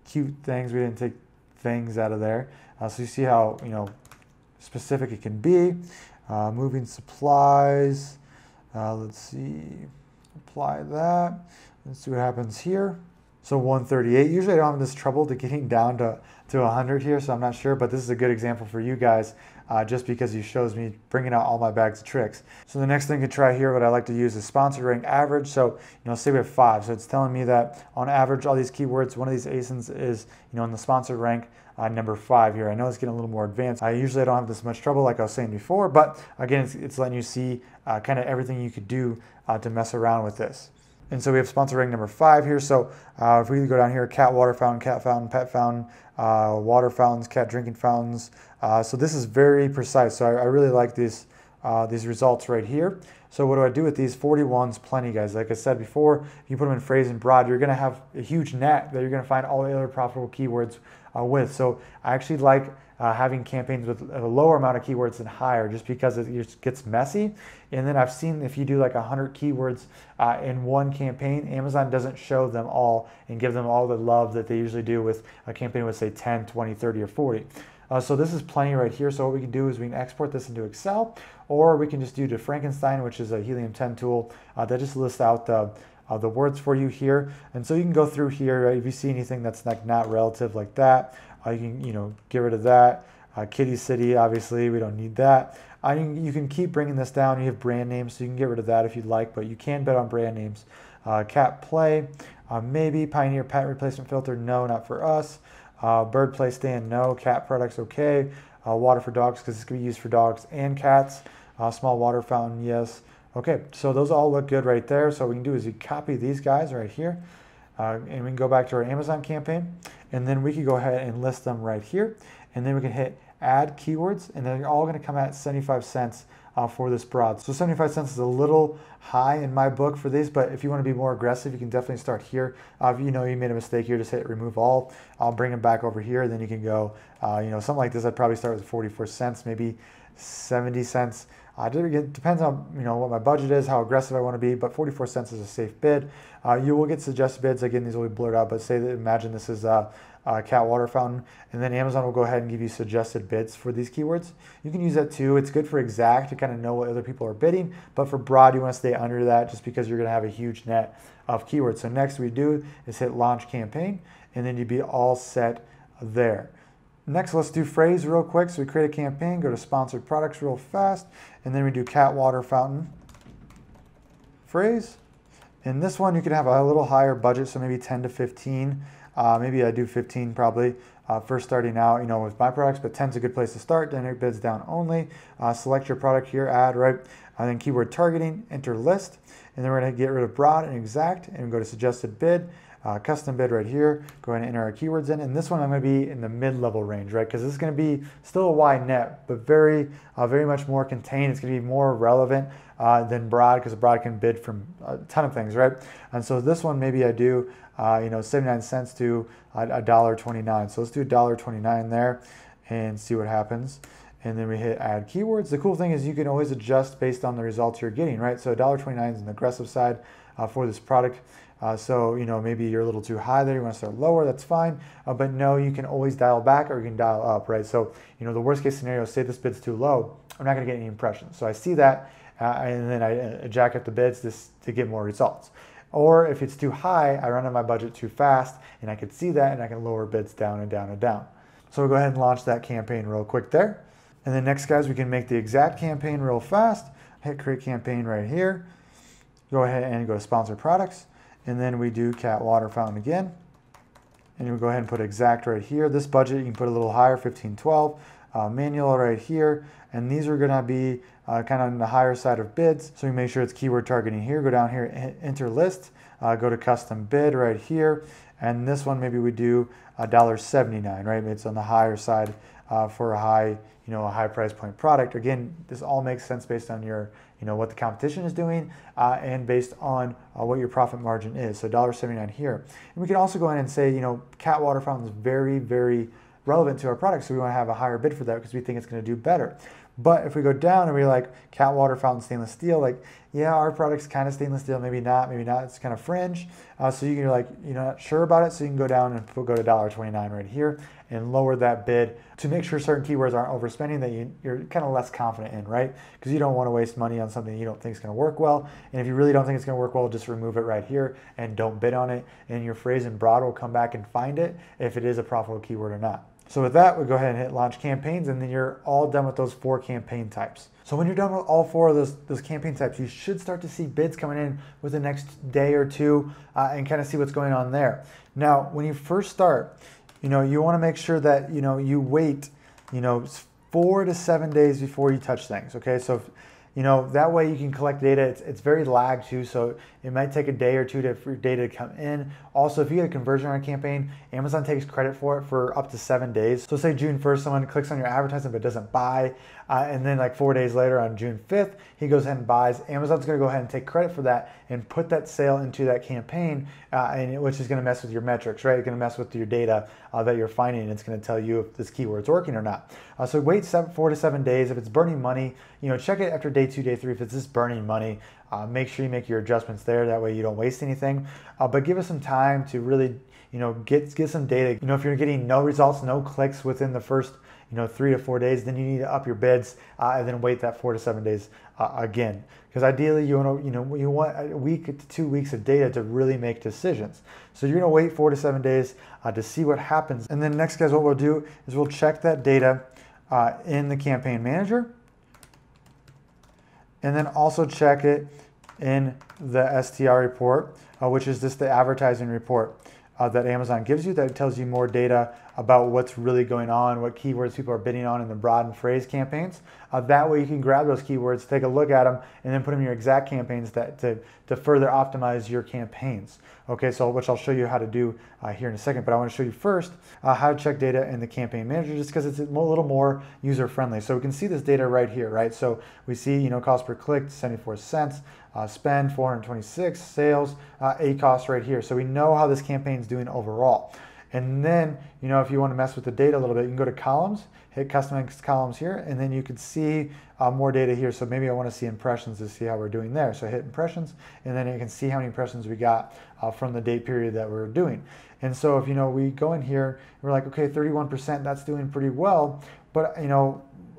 Cute things, we didn't take things out of there. So you see how specific it can be. Moving supplies, let's see, apply that. Let's see what happens here. So 138. Usually I don't have this trouble to getting down to 100 here, so I'm not sure, but this is a good example for you guys just because he shows me bringing out all my bags of tricks. So the next thing to try here, what I like to use is sponsored rank average. So, say we have 5. So it's telling me that on average, all these keywords, one of these ASINs is, in the sponsored rank number 5 here. I know it's getting a little more advanced. I usually don't have this much trouble like I was saying before, but again, it's letting you see kind of everything you could do to mess around with this. And so we have sponsor rank number 5 here. So if we go down here, cat water fountain, pet fountain, water fountains, cat drinking fountains. So this is very precise. So I really like these results right here. So what do I do with these? 41's plenty, guys. Like I said before, if you put them in phrase and broad, you're going to have a huge net that you're going to find all the other profitable keywords with. So I actually like having campaigns with a lower amount of keywords than higher, just because it just gets messy. And then I've seen if you do like 100 keywords in one campaign, Amazon doesn't show them all and give them all the love that they usually do with a campaign with say 10, 20, 30, or 40. So this is plenty right here. So what we can do is we can export this into Excel, or we can just do to Frankenstein, which is a Helium-10 tool that just lists out the words for you here. And so you can go through here, right? If you see anything that's like not relative like that, you can get rid of that. Kitty City, obviously, we don't need that. You can keep bringing this down. You have brand names, so you can get rid of that if you'd like, but you can bet on brand names. Cat Play, maybe. Pioneer Pet Replacement Filter, no, not for us. Bird Play Stand, no. Cat Products, okay. Water for dogs, because it's going to be used for dogs and cats. Small water fountain, yes. Okay, so those all look good right there. So what we can do is we copy these guys right here, and we can go back to our Amazon campaign, and then we can go ahead and list them right here, and then we can hit add keywords, and they're all going to come at 75 cents for this broad. So 75 cents is a little high in my book for these, but if you want to be more aggressive, you can definitely start here. If you made a mistake here, just hit remove all. I'll bring them back over here, then you can go, something like this, I'd probably start with 44 cents, maybe 70 cents. It depends on what my budget is, how aggressive I want to be, but 44 cents is a safe bid. You will get suggested bids. Again, these will be blurred out, but say that imagine this is cat water fountain, and then Amazon will go ahead and give you suggested bids for these keywords. You can use that too. It's good for exact to kind of know what other people are bidding, but for broad, you want to stay under that just because you're going to have a huge net of keywords. So next we do is hit launch campaign, and then you'd be all set there. Next, let's do phrase real quick. So we create a campaign, go to sponsored products real fast, and then we do cat water fountain phrase. In this one, you can have a little higher budget, so maybe 10 to 15. Maybe I do 15 probably first starting out, with my products, but 10 is a good place to start. Dynamic bids down only. Select your product here, add, right? And then keyword targeting, enter list, and then we're going to get rid of broad and exact, and go to suggested bid. Custom bid right here, go ahead and enter our keywords in, and this one I'm going to be in the mid-level range, right? Because this is going to be still a wide net, but very much more contained. It's going to be more relevant than broad, because broad can bid from a ton of things, right? And so this one maybe I do 79 cents to $1.29. So let's do $1.29 there and see what happens. And then we hit add keywords. The cool thing is you can always adjust based on the results you're getting, right? So $1.29 is an aggressive side for this product. So maybe you're a little too high there, you want to start lower, that's fine. But no, you can always dial back or you can dial up, right? So the worst case scenario, say this bid's too low, I'm not going to get any impressions. So I see that, and then I jack up the bids to get more results. Or if it's too high, I run on my budget too fast, and I can see that, and I can lower bids down and down and down. So we'll go ahead and launch that campaign real quick there. And then next, guys, we can make the exact campaign real fast. Hit create campaign right here. Go ahead and go to sponsored products. And then we do cat water fountain again. And we go ahead and put exact right here. This budget, you can put a little higher, 15, 12. Manual right here. And these are going to be kind of on the higher side of bids. So we make sure it's keyword targeting here. Go down here, hit enter list. Go to custom bid right here. And this one, maybe we do $1.79, right? It's on the higher side for a high, a high price point product. Again, this all makes sense based on your, what the competition is doing and based on what your profit margin is. So $1.79 here. And we can also go in and say, cat water fountain is very, very relevant to our product. So we want to have a higher bid for that because we think it's going to do better. But if we go down and we're like cat water fountain stainless steel, like, yeah, our product's kind of stainless steel, maybe not, it's kind of fringe. So you're like, you're not sure about it, so you can go down and go to $1.29 right here and lower that bid to make sure certain keywords aren't overspending that you're kind of less confident in, right? Because you don't want to waste money on something you don't think is going to work well. And if you really don't think it's going to work well, just remove it right here and don't bid on it. And your phrase and broad will come back and find it if it is a profitable keyword or not. So with that, we'll go ahead and hit launch campaigns, and then you're all done with those 4 campaign types. So when you're done with all 4 of those campaign types, you should start to see bids coming in within the next day or two and kind of see what's going on there. Now, when you first start, you want to make sure that, you wait, 4 to 7 days before you touch things. Okay. So, that way you can collect data. It's very lagged too. So it might take a day or two for your data to come in. Also, if you get a conversion on a campaign, Amazon takes credit for it for up to 7 days. So say June 1st, someone clicks on your advertisement but doesn't buy. And then like 4 days later on June 5th, he goes ahead and buys. Amazon's going to go ahead and take credit for that and put that sale into that campaign, which is going to mess with your metrics, right? It's going to mess with your data that you're finding, and it's going to tell you if this keyword's working or not. So wait 4 to 7 days. If it's burning money, check it after day 2, day 3. If it's just burning money, make sure you make your adjustments there. That way you don't waste anything. But give us some time to really, get some data. If you're getting no results, no clicks within the first 3 to 4 days, then you need to up your bids and then wait that 4 to 7 days again. Because ideally you want a week to 2 weeks of data to really make decisions. So you're gonna wait 4 to 7 days to see what happens. And then next, guys, what we'll do is we'll check that data in the campaign manager, and then also check it in the STR report, which is just the advertising report that Amazon gives you, that tells you more data about what's really going on, what keywords people are bidding on in the broad and phrase campaigns. That way you can grab those keywords, take a look at them, and then put them in your exact campaigns to further optimize your campaigns. Okay, so which I'll show you how to do here in a second, but I want to show you first how to check data in the campaign manager, just because it's a little more user friendly. So we can see this data right here, right? So we see, cost per click, 74 cents, spend 426, sales, ACoS right here. So we know how this campaign is doing overall. And then, if you want to mess with the data a little bit, you can go to columns, hit customize columns here, and then you can see more data here. So maybe I want to see impressions to see how we're doing there. So hit impressions, and then you can see how many impressions we got from the date period that we're doing. And so if, we go in here, we're like, okay, 31%, that's doing pretty well, but,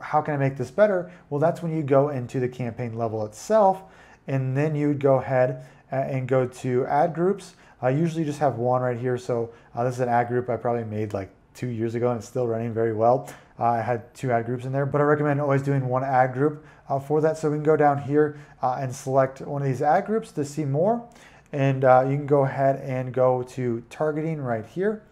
how can I make this better? Well, that's when you go into the campaign level itself, and then you would go ahead and go to ad groups. I usually just have one right here. So this is an ad group I probably made like 2 years ago, and it's still running very well. I had 2 ad groups in there, but I recommend always doing one ad group for that. So we can go down here and select one of these ad groups to see more. And you can go ahead and go to targeting right here.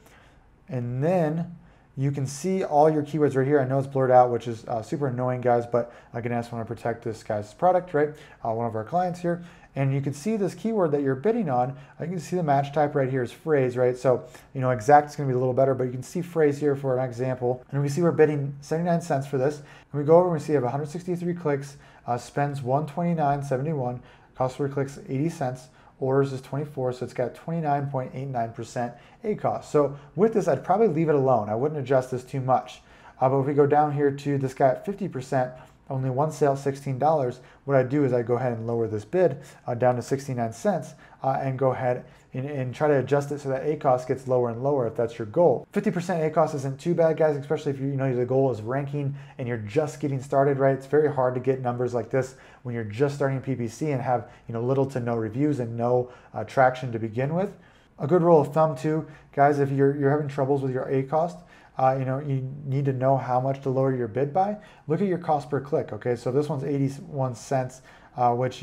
And then you can see all your keywords right here. I know it's blurred out, which is super annoying, guys, but again, I just want to protect this guy's product, right? One of our clients here. And you can see this keyword that you're bidding on. You can see the match type right here is phrase, right? So, exact is going to be a little better, but you can see phrase here for an example. And we see we're bidding 79 cents for this. And we go over and we see we have 163 clicks, spends 129.71, cost per clicks 80 cents. Orders is 24, so it's got 29.89% ACoS. So with this, I'd probably leave it alone. I wouldn't adjust this too much. But if we go down here to this guy at 50%, only one sale, $16, what I do is I go ahead and lower this bid down to 69 cents and go ahead and try to adjust it so that ACoS gets lower and lower if that's your goal. 50% ACoS isn't too bad, guys, especially if the goal is ranking and you're just getting started, right? It's very hard to get numbers like this when you're just starting PPC and have little to no reviews and no traction to begin with. A good rule of thumb too, guys, if you're having troubles with your ACoS, you need to know how much to lower your bid by. Look at your cost per click, okay? So this one's 81 cents, which,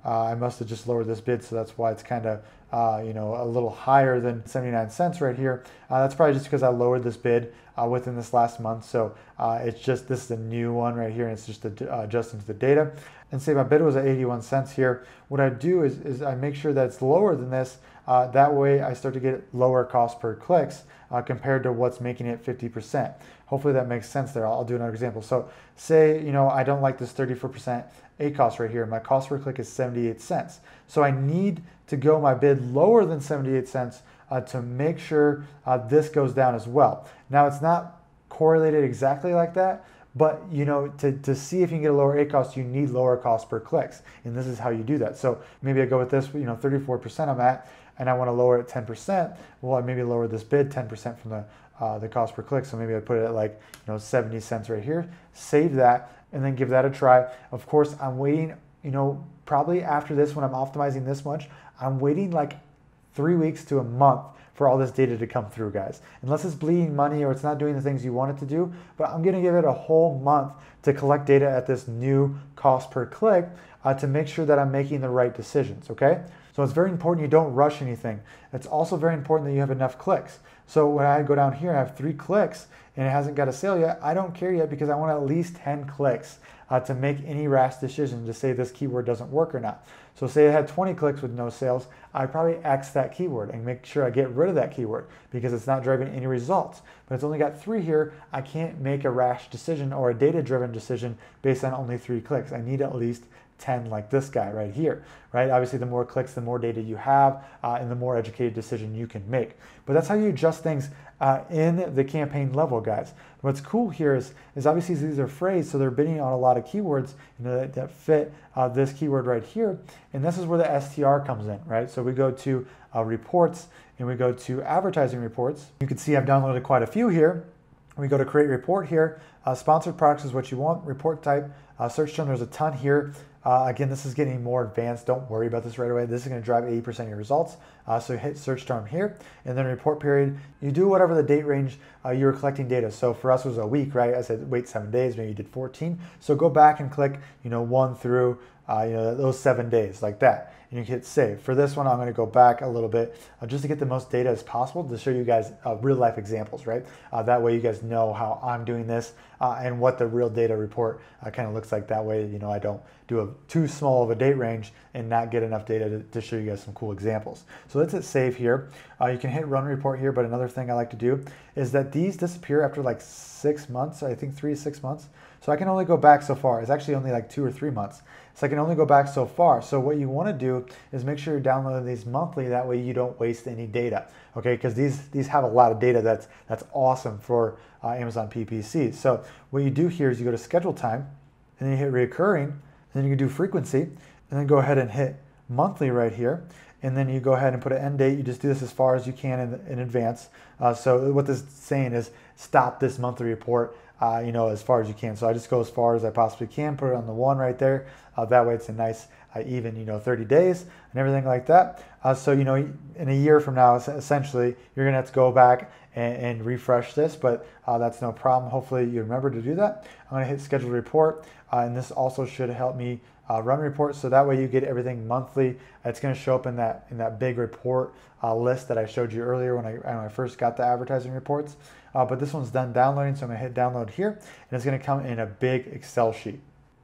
I must have just lowered this bid, so that's why it's kind of, a little higher than 79 cents right here. That's probably just because I lowered this bid within this last month. So this is a new one right here, and it's just adjusting to the data. And say my bid was at 81 cents here. What I do is I make sure that it's lower than this. That way I start to get lower cost per clicks compared to what's making it 50%. Hopefully that makes sense there. I'll do another example. So say, I don't like this 34% ACoS right here. My cost per click is 78 cents. So I need to go my bid lower than 78 cents to make sure this goes down as well. Now it's not correlated exactly like that, But to see if you can get a lower A cost, you need lower cost per clicks. And this is how you do that. So maybe I go with this, 34% I'm at, and I want to lower it 10%. Well, I maybe lower this bid 10% from the cost per click. So maybe I put it at like 70 cents right here, save that, and then give that a try. Of course, I'm waiting, probably after this, when I'm optimizing this much, I'm waiting like 3 weeks to a month for all this data to come through, guys. Unless it's bleeding money or it's not doing the things you want it to do, but I'm gonna give it a whole month to collect data at this new cost per click to make sure that I'm making the right decisions, okay? So it's very important you don't rush anything. It's also very important that you have enough clicks. So when I go down here, I have 3 clicks and it hasn't got a sale yet, I don't care yet because I want at least 10 clicks to make any rash decision to say this keyword doesn't work or not. So say I had 20 clicks with no sales, I probably X that keyword and make sure I get rid of that keyword because it's not driving any results. But it's only got 3 here, I can't make a rash decision or a data-driven decision based on only 3 clicks. I need at least 10 like this guy right here, right? Obviously, the more clicks, the more data you have, and the more educated decision you can make. But that's how you adjust things in the campaign level, guys. What's cool here is obviously these are phrased, so they're bidding on a lot of keywords that fit this keyword right here. And this is where the STR comes in, right? So we go to reports and we go to advertising reports. You can see I've downloaded quite a few here. We go to create report here. Sponsored products is what you want. Report type, search term, there's a ton here. Again, this is getting more advanced. Don't worry about this right away. This is going to drive 80% of your results. So hit search term here, and then report period. You do whatever the date range you were collecting data. So for us, it was a week, right? I said wait 7 days. Maybe you did 14. So go back and click, 1 through those 7 days like that, and you can hit save. For this one, I'm going to go back a little bit just to get the most data as possible to show you guys real life examples, right? That way you guys know how I'm doing this and what the real data report kind of looks like. That way, I don't do too small of a date range and not get enough data to show you guys some cool examples. So let's hit save here. You can hit run report here, but another thing I like to do is that these disappear after like 6 months, I think 3 to 6 months. So I can only go back so far. It's actually only like 2 or 3 months. So I can only go back so far. So what you want to do is make sure you're downloading these monthly. That way you don't waste any data, okay? Because these have a lot of data that's awesome for Amazon PPC. So what you do here is you go to schedule time, and then you hit reoccurring, and then you can do frequency, and then go ahead and hit monthly right here. And then you go ahead and put an end date. You just do this as far as you can in advance. So what this is saying is stop this monthly report as far as you can. So I just go as far as I possibly can, put it on the 1 right there. That way it's a nice even 30 days and everything like that. So in a year from now, essentially, you're gonna have to go back and refresh this, but that's no problem. Hopefully you remember to do that. I'm gonna hit schedule report, and this also should help me run reports, so that way you get everything monthly. It's going to show up in that big report list that I showed you earlier when I first got the advertising reports. But this one's done downloading, so I'm going to hit download here, and it's going to come in a big Excel sheet.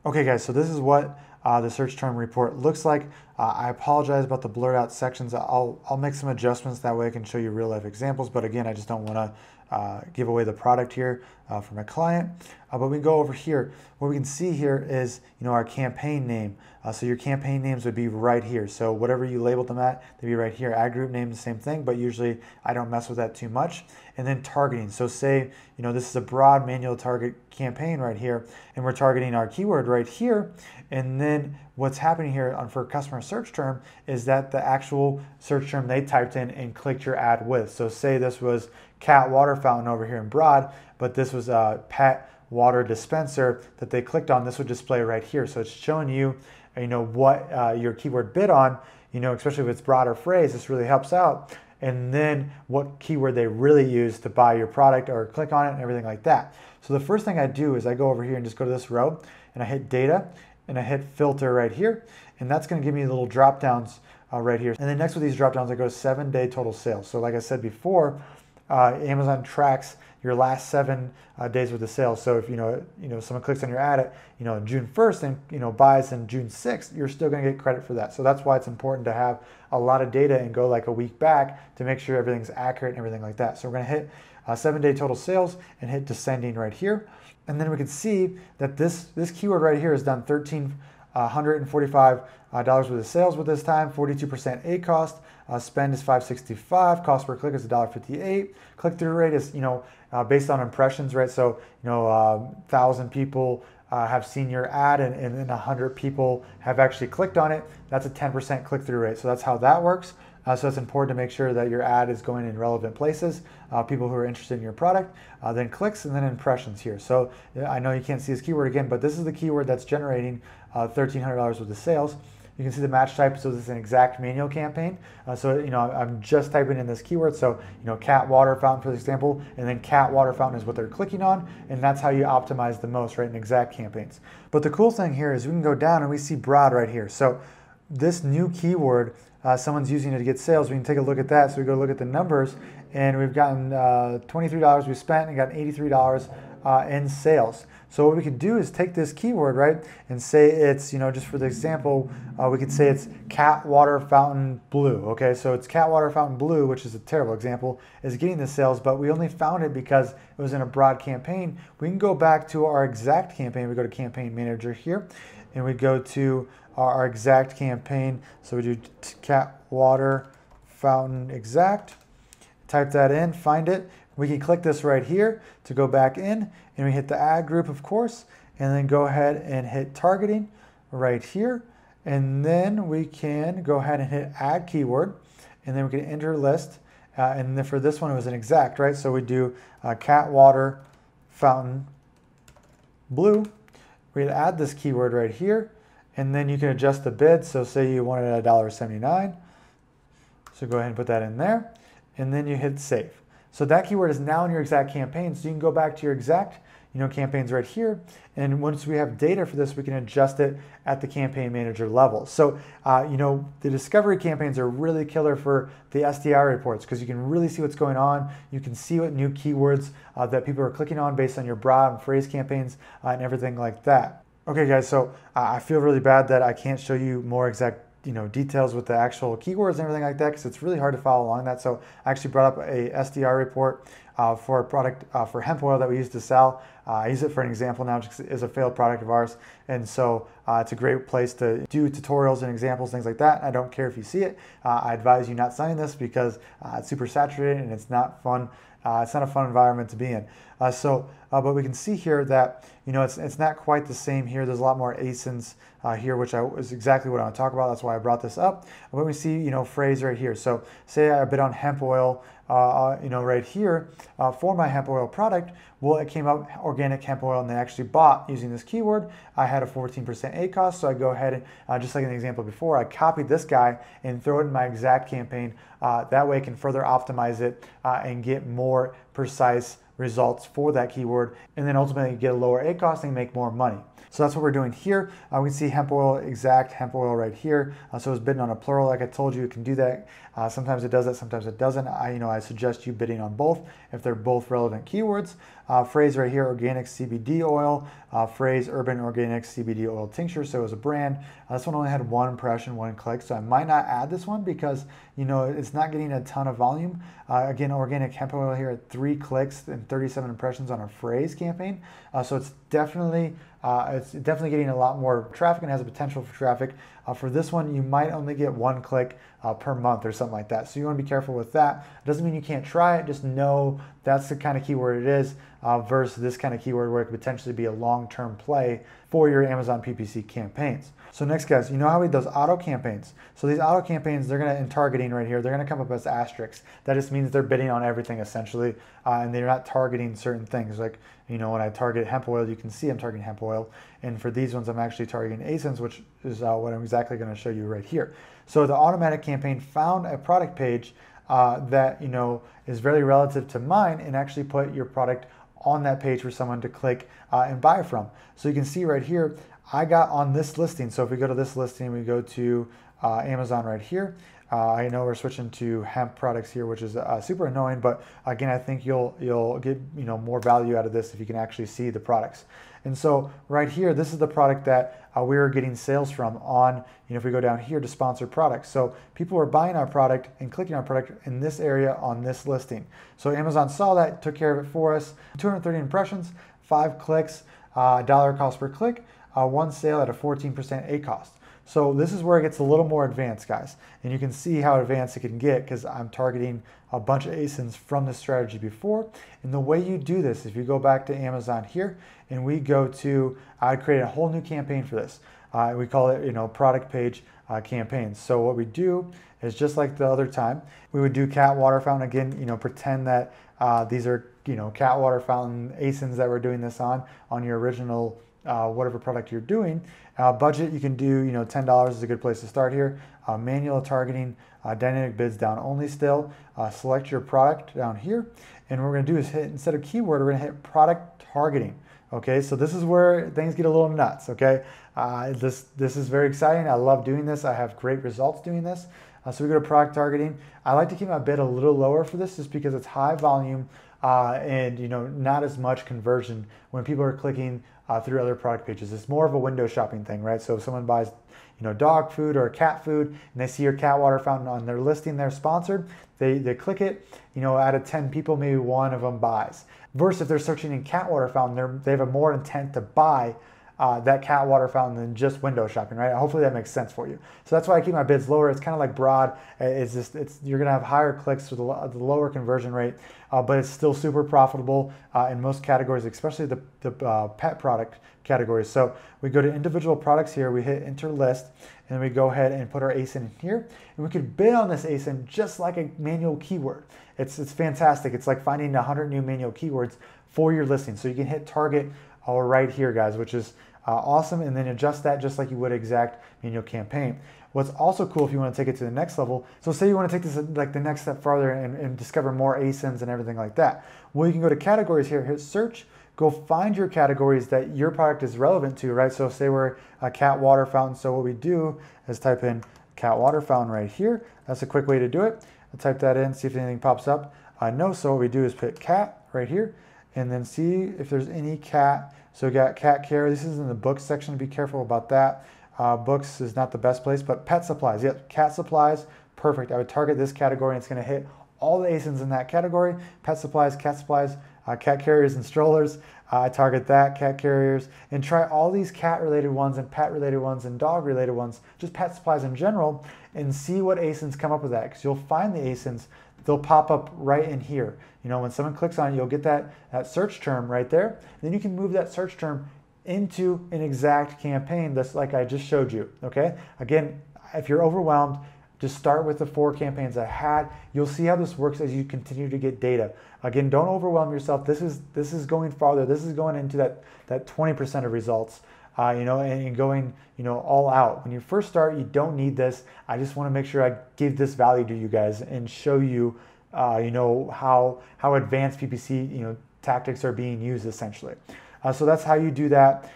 Okay, guys, so this is what the search term report looks like. I apologize about the blurred out sections. I'll make some adjustments, that way I can show you real life examples. But again, I just don't want to give away the product here for my client. But we can go over here. What we can see here is our campaign name. So your campaign names would be right here. So whatever you labeled them at, they'd be right here. Ad group name, the same thing, but usually I don't mess with that too much. And then targeting. So say this is a broad manual target campaign right here, and we're targeting our keyword right here. And then what's happening here for customer search term is that the actual search term they typed in and clicked your ad with. So say this was cat water fountain over here in broad, but this was a pet water dispenser that they clicked on. This would display right here. So it's showing you, what your keyword bid on, especially if it's broader phrase. This really helps out. And then what keyword they really use to buy your product or click on it and everything like that. So the first thing I do is I go over here and just go to this row, and I hit data, and I hit filter right here, and that's going to give me little drop downs right here. And then next with these drop downs, I go 7-day total sales. So like I said before, Amazon tracks your last 7 days worth of sales. So if someone clicks on your ad at June 1st and buys in June 6th, you're still going to get credit for that. So that's why it's important to have a lot of data and go like a week back to make sure everything's accurate and everything like that. So we're going to hit 7-day total sales and hit descending right here, and then we can see that this keyword right here has done 13 $145 worth of sales with this time, 42% A cost. Spend is $565. Cost per click is $1.58. Click-through rate is, based on impressions, right? So, 1,000 people have seen your ad and 100 people have actually clicked on it. That's a 10% click-through rate. So that's how that works. So it's important to make sure that your ad is going in relevant places, people who are interested in your product, then clicks, and then impressions here. So I know you can't see this keyword again, but this is the keyword that's generating $1,300 worth of sales. You can see the match type, so this is an exact manual campaign. I'm just typing in this keyword. So, cat water fountain, for example, and then cat water fountain is what they're clicking on, and that's how you optimize the most, right, in exact campaigns. But the cool thing here is we can go down and we see broad right here. So this new keyword, someone's using it to get sales. We can take a look at that. So we go look at the numbers, and we've gotten $23 we spent and got $83 in sales. So what we could do is take this keyword, right, and say it's, just for the example, we could say it's cat water fountain blue. Okay, so it's cat water fountain blue, which is a terrible example, is getting the sales, but we only found it because it was in a broad campaign. We can go back to our exact campaign. We go to campaign manager here, and we go to our exact campaign. So we do cat water fountain exact, type that in, find it. We can click this right here to go back in, and we hit the ad group, of course, and then go ahead and hit targeting right here. And then we can go ahead and hit add keyword, and then we can enter list. And then for this one, it was an exact, right? So we do cat water fountain blue. We add this keyword right here, and then you can adjust the bid. So say you wanted at $1.79. So go ahead and put that in there, and then you hit save. So that keyword is now in your exact campaign. So you can go back to your exact campaigns right here. And once we have data for this, we can adjust it at the campaign manager level. So, the discovery campaigns are really killer for the SDR reports because you can really see what's going on. You can see what new keywords that people are clicking on based on your broad and phrase campaigns and everything like that. Okay, guys, so I feel really bad that I can't show you more exact details with the actual keywords and everything like that because it's really hard to follow along that. So I actually brought up a SDR report for a product for hemp oil that we used to sell. I use it for an example now, which is a failed product of ours. And so it's a great place to do tutorials and examples, things like that. I don't care if you see it. I advise you not signing this because it's super saturated and it's not fun. It's not a fun environment to be in. But we can see here that it's not quite the same here. There's a lot more ASINs here, which is exactly what I want to talk about. That's why I brought this up. But we see phrase right here. So say I bid on hemp oil, right here for my hemp oil product. Well, it came up organic hemp oil, and they actually bought using this keyword. I had a 14% A cost, so I go ahead and just like in the example before, I copied this guy and throw it in my exact campaign. That way I can further optimize it and get more precise results for that keyword, and then ultimately get a lower A cost and make more money. So that's what we're doing here. We can see hemp oil, exact hemp oil right here. So it's bidding on a plural, like I told you, it can do that. Sometimes it does that, sometimes it doesn't. I suggest you bidding on both if they're both relevant keywords. Phrase right here, organic CBD oil. Phrase urban organic CBD oil tincture. So it was a brand. This one only had one impression, one click. So I might not add this one because it's not getting a ton of volume. Again, organic hemp oil here at 3 clicks and 37 impressions on a phrase campaign. So it's definitely getting a lot more traffic and has a potential for traffic. For this one, you might only get 1 click per month or something like that. So you want to be careful with that. Doesn't mean you can't try it. Just know that's the kind of keyword it is versus this kind of keyword where it could potentially be a long-term play for your Amazon PPC campaigns. So next, guys, how we do those auto campaigns. So these auto campaigns, they're going to, in targeting right here, they're going to come up as asterisks. That just means they're bidding on everything essentially, and they're not targeting certain things. Like, when I target hemp oil, you can see I'm targeting hemp oil. And for these ones, I'm actually targeting ASINs, which is what I'm exactly going to show you right here. So the automatic campaign found a product page that, is very relative to mine and actually put your product on that page for someone to click and buy from. So you can see right here, I got on this listing. So if we go to this listing, we go to Amazon right here. I know we're switching to hemp products here, which is super annoying, but again, I think you'll get more value out of this if you can actually see the products. And so right here, this is the product that we're getting sales from on, if we go down here to sponsored products. So people are buying our product and clicking our product in this area on this listing. So Amazon saw that, took care of it for us. 230 impressions, 5 clicks, $1 cost per click. one sale at a 14% ACost. So this is where it gets a little more advanced, guys. And you can see how advanced it can get because I'm targeting a bunch of ASINs from this strategy before. And the way you do this, if you go back to Amazon here and we go to, I create a whole new campaign for this. We call it, product page campaigns. So what we do is just like the other time, we would do cat water fountain again, pretend that these are, cat water fountain ASINs that we're doing this on your original whatever product you're doing. Budget, you can do, $10 is a good place to start here. Manual targeting, dynamic bids down only still. Select your product down here. And what we're gonna do is hit, instead of keyword, we're gonna hit product targeting. Okay, so this is where things get a little nuts, okay? This is very exciting. I love doing this. I have great results doing this. So we go to product targeting. I like to keep my bid a little lower for this just because it's high volume and not as much conversion when people are clicking through other product pages. It's more of a window shopping thing, right? So if someone buys dog food or cat food and they see your cat water fountain on their listing, they're sponsored, they click it, out of 10 people, maybe one of them buys. Versus if they're searching in cat water fountain, they have a more intent to buy that cat water fountain than just window shopping, right? Hopefully that makes sense for you. So that's why I keep my bids lower. It's kind of like broad. You're gonna have higher clicks with the lower conversion rate, but it's still super profitable in most categories, especially the pet product categories. So we go to individual products here, we hit enter list, and then we go ahead and put our ASIN in here, and we could bid on this ASIN just like a manual keyword. It's fantastic. It's like finding 100 new manual keywords for your listing. So you can hit target right here, guys, which is awesome, and then adjust that just like you would exact manual campaign. What's also cool if you want to take it to the next level, so say you want to take this like the next step farther and discover more ASINs and everything like that. Well, you can go to categories here, hit search, go find your categories that your product is relevant to, right? So say we're a cat water fountain. So what we do is type in cat water fountain right here. That's a quick way to do it. I'll type that in, see if anything pops up. No, so what we do is put cat right here and then see if there's any cat. So we got cat care. This is in the books section. Be careful about that. Books is not the best place, but pet supplies. Yep, cat supplies, perfect. I would target this category and it's gonna hit all the ASINs in that category. Pet supplies, cat carriers and strollers. I target that, cat carriers, and try all these cat related ones and pet related ones and dog related ones, just pet supplies in general, and see what ASINs come up with that, because you'll find the ASINs, they'll pop up right in here. When someone clicks on it, you'll get that search term right there. Then you can move that search term into an exact campaign that's like I just showed you, okay? Again, if you're overwhelmed, just start with the 4 campaigns I had. You'll see how this works as you continue to get data. Again, don't overwhelm yourself. This is going farther. This is going into that 20% of results, and going, all out. When you first start, you don't need this. I just want to make sure I give this value to you guys and show you, how advanced PPC, tactics are being used essentially. So that's how you do that.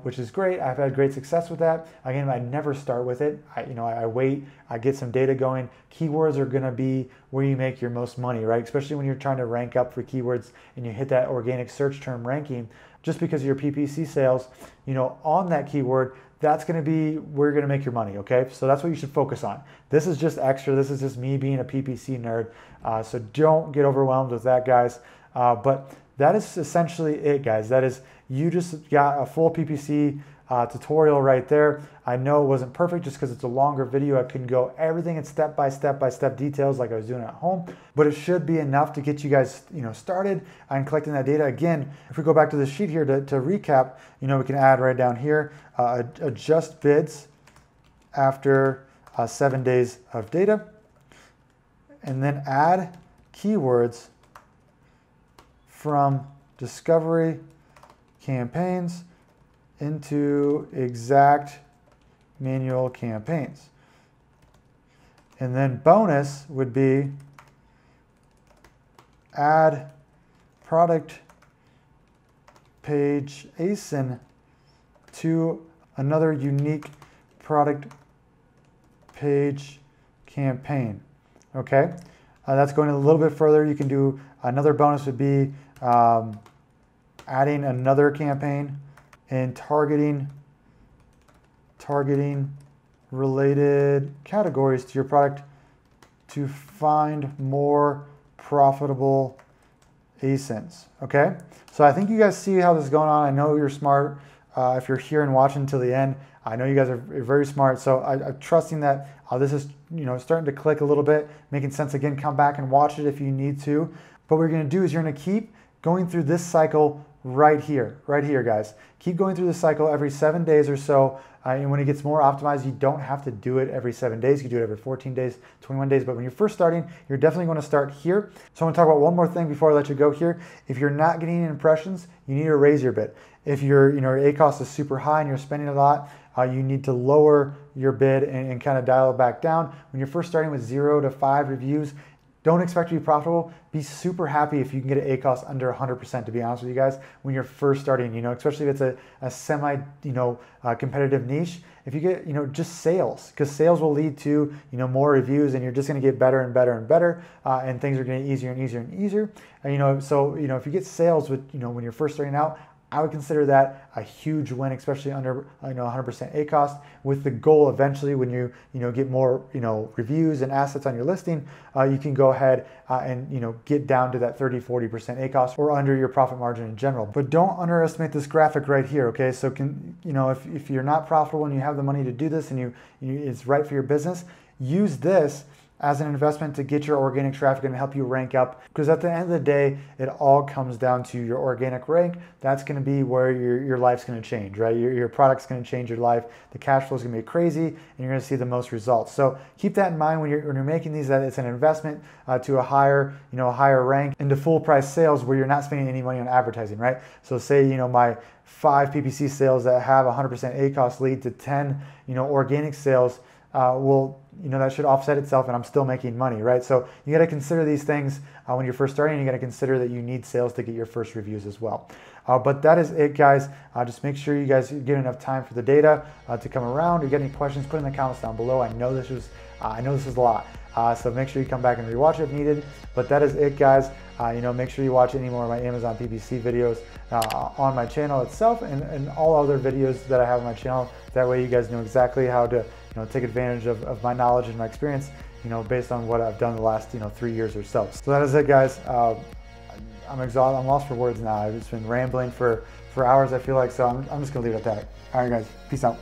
Which is great. I've had great success with that. Again, I never start with it. I wait, I get some data going. Keywords are gonna be where you make your most money, right? Especially when you're trying to rank up for keywords and you hit that organic search term ranking, just because of your PPC sales, on that keyword, that's gonna be where you're gonna make your money, okay? So that's what you should focus on. This is just extra. This is just me being a PPC nerd. So don't get overwhelmed with that, guys. But that is essentially it, guys. That is, you just got a full PPC tutorial right there. I know it wasn't perfect just because it's a longer video. I couldn't go everything in step-by-step details like I was doing at home, but it should be enough to get you guys started on collecting that data. Again, if we go back to the sheet here to recap, we can add right down here, adjust bids after 7 days of data, and then add keywords from discovery campaigns into exact manual campaigns. And then bonus would be add product page ASIN to another unique product page campaign. Okay, that's going a little bit further. You can do another bonus would be adding another campaign and targeting related categories to your product to find more profitable ASINs. Okay, so I think you guys see how this is going on. I know you're smart. if you're here and watching until the end. I know you guys are very smart, so I'm trusting that this is starting to click a little bit, making sense. Again, come back and watch it if you need to. But what you're going to do is you're going to keep going through this cycle right here, guys. Keep going through this cycle every 7 days or so. And when it gets more optimized, you don't have to do it every 7 days. You can do it every 14 days, 21 days. But when you're first starting, you're definitely going to start here. So I'm going to talk about one more thing before I let you go here. If you're not getting any impressions, you need to raise your bid. If your ACoS is super high and you're spending a lot, you need to lower your bid and kind of dial it back down. When you're first starting with 0 to 5 reviews, don't expect to be profitable. Be super happy if you can get an ACoS under 100%, to be honest with you guys, when you're first starting, especially if it's a semi, competitive niche. If you get, just sales, because sales will lead to, more reviews, and you're just going to get better and better and better, and things are going to get easier and easier and easier. And, so, if you get sales with, when you're first starting out, I would consider that a huge win, especially under 100% ACoS, with the goal eventually when you get more reviews and assets on your listing, you can go ahead and get down to that 30-40% ACoS or under your profit margin in general. But don't underestimate this graphic right here, okay? So if you're not profitable and you have the money to do this and it's right for your business, use this as an investment to get your organic traffic and help you rank up, because at the end of the day, it all comes down to your organic rank. That's going to be where your life's going to change, right? Your product's going to change your life. The cash flow is going to be crazy, and you're going to see the most results. So keep that in mind when you're making these, that it's an investment to a higher rank into full price sales where you're not spending any money on advertising, right? So say my 5 PPC sales that have 100% ACoS lead to 10 organic sales. That should offset itself, and I'm still making money, right? So you got to consider these things when you're first starting. You got to consider that you need sales to get your first reviews as well. But that is it, guys. Just make sure you guys get enough time for the data to come around. If you get any questions, put in the comments down below. I know this was a lot. So make sure you come back and rewatch it if needed. But that is it, guys. Make sure you watch any more of my Amazon PPC videos on my channel itself and all other videos that I have on my channel. That way you guys know exactly how to take advantage of my knowledge and my experience, based on what I've done the last 3 years or so. So that is it, guys. I'm exhausted. I'm lost for words now. I've just been rambling for hours, I feel like. So I'm just gonna leave it at that. All right, guys. Peace out.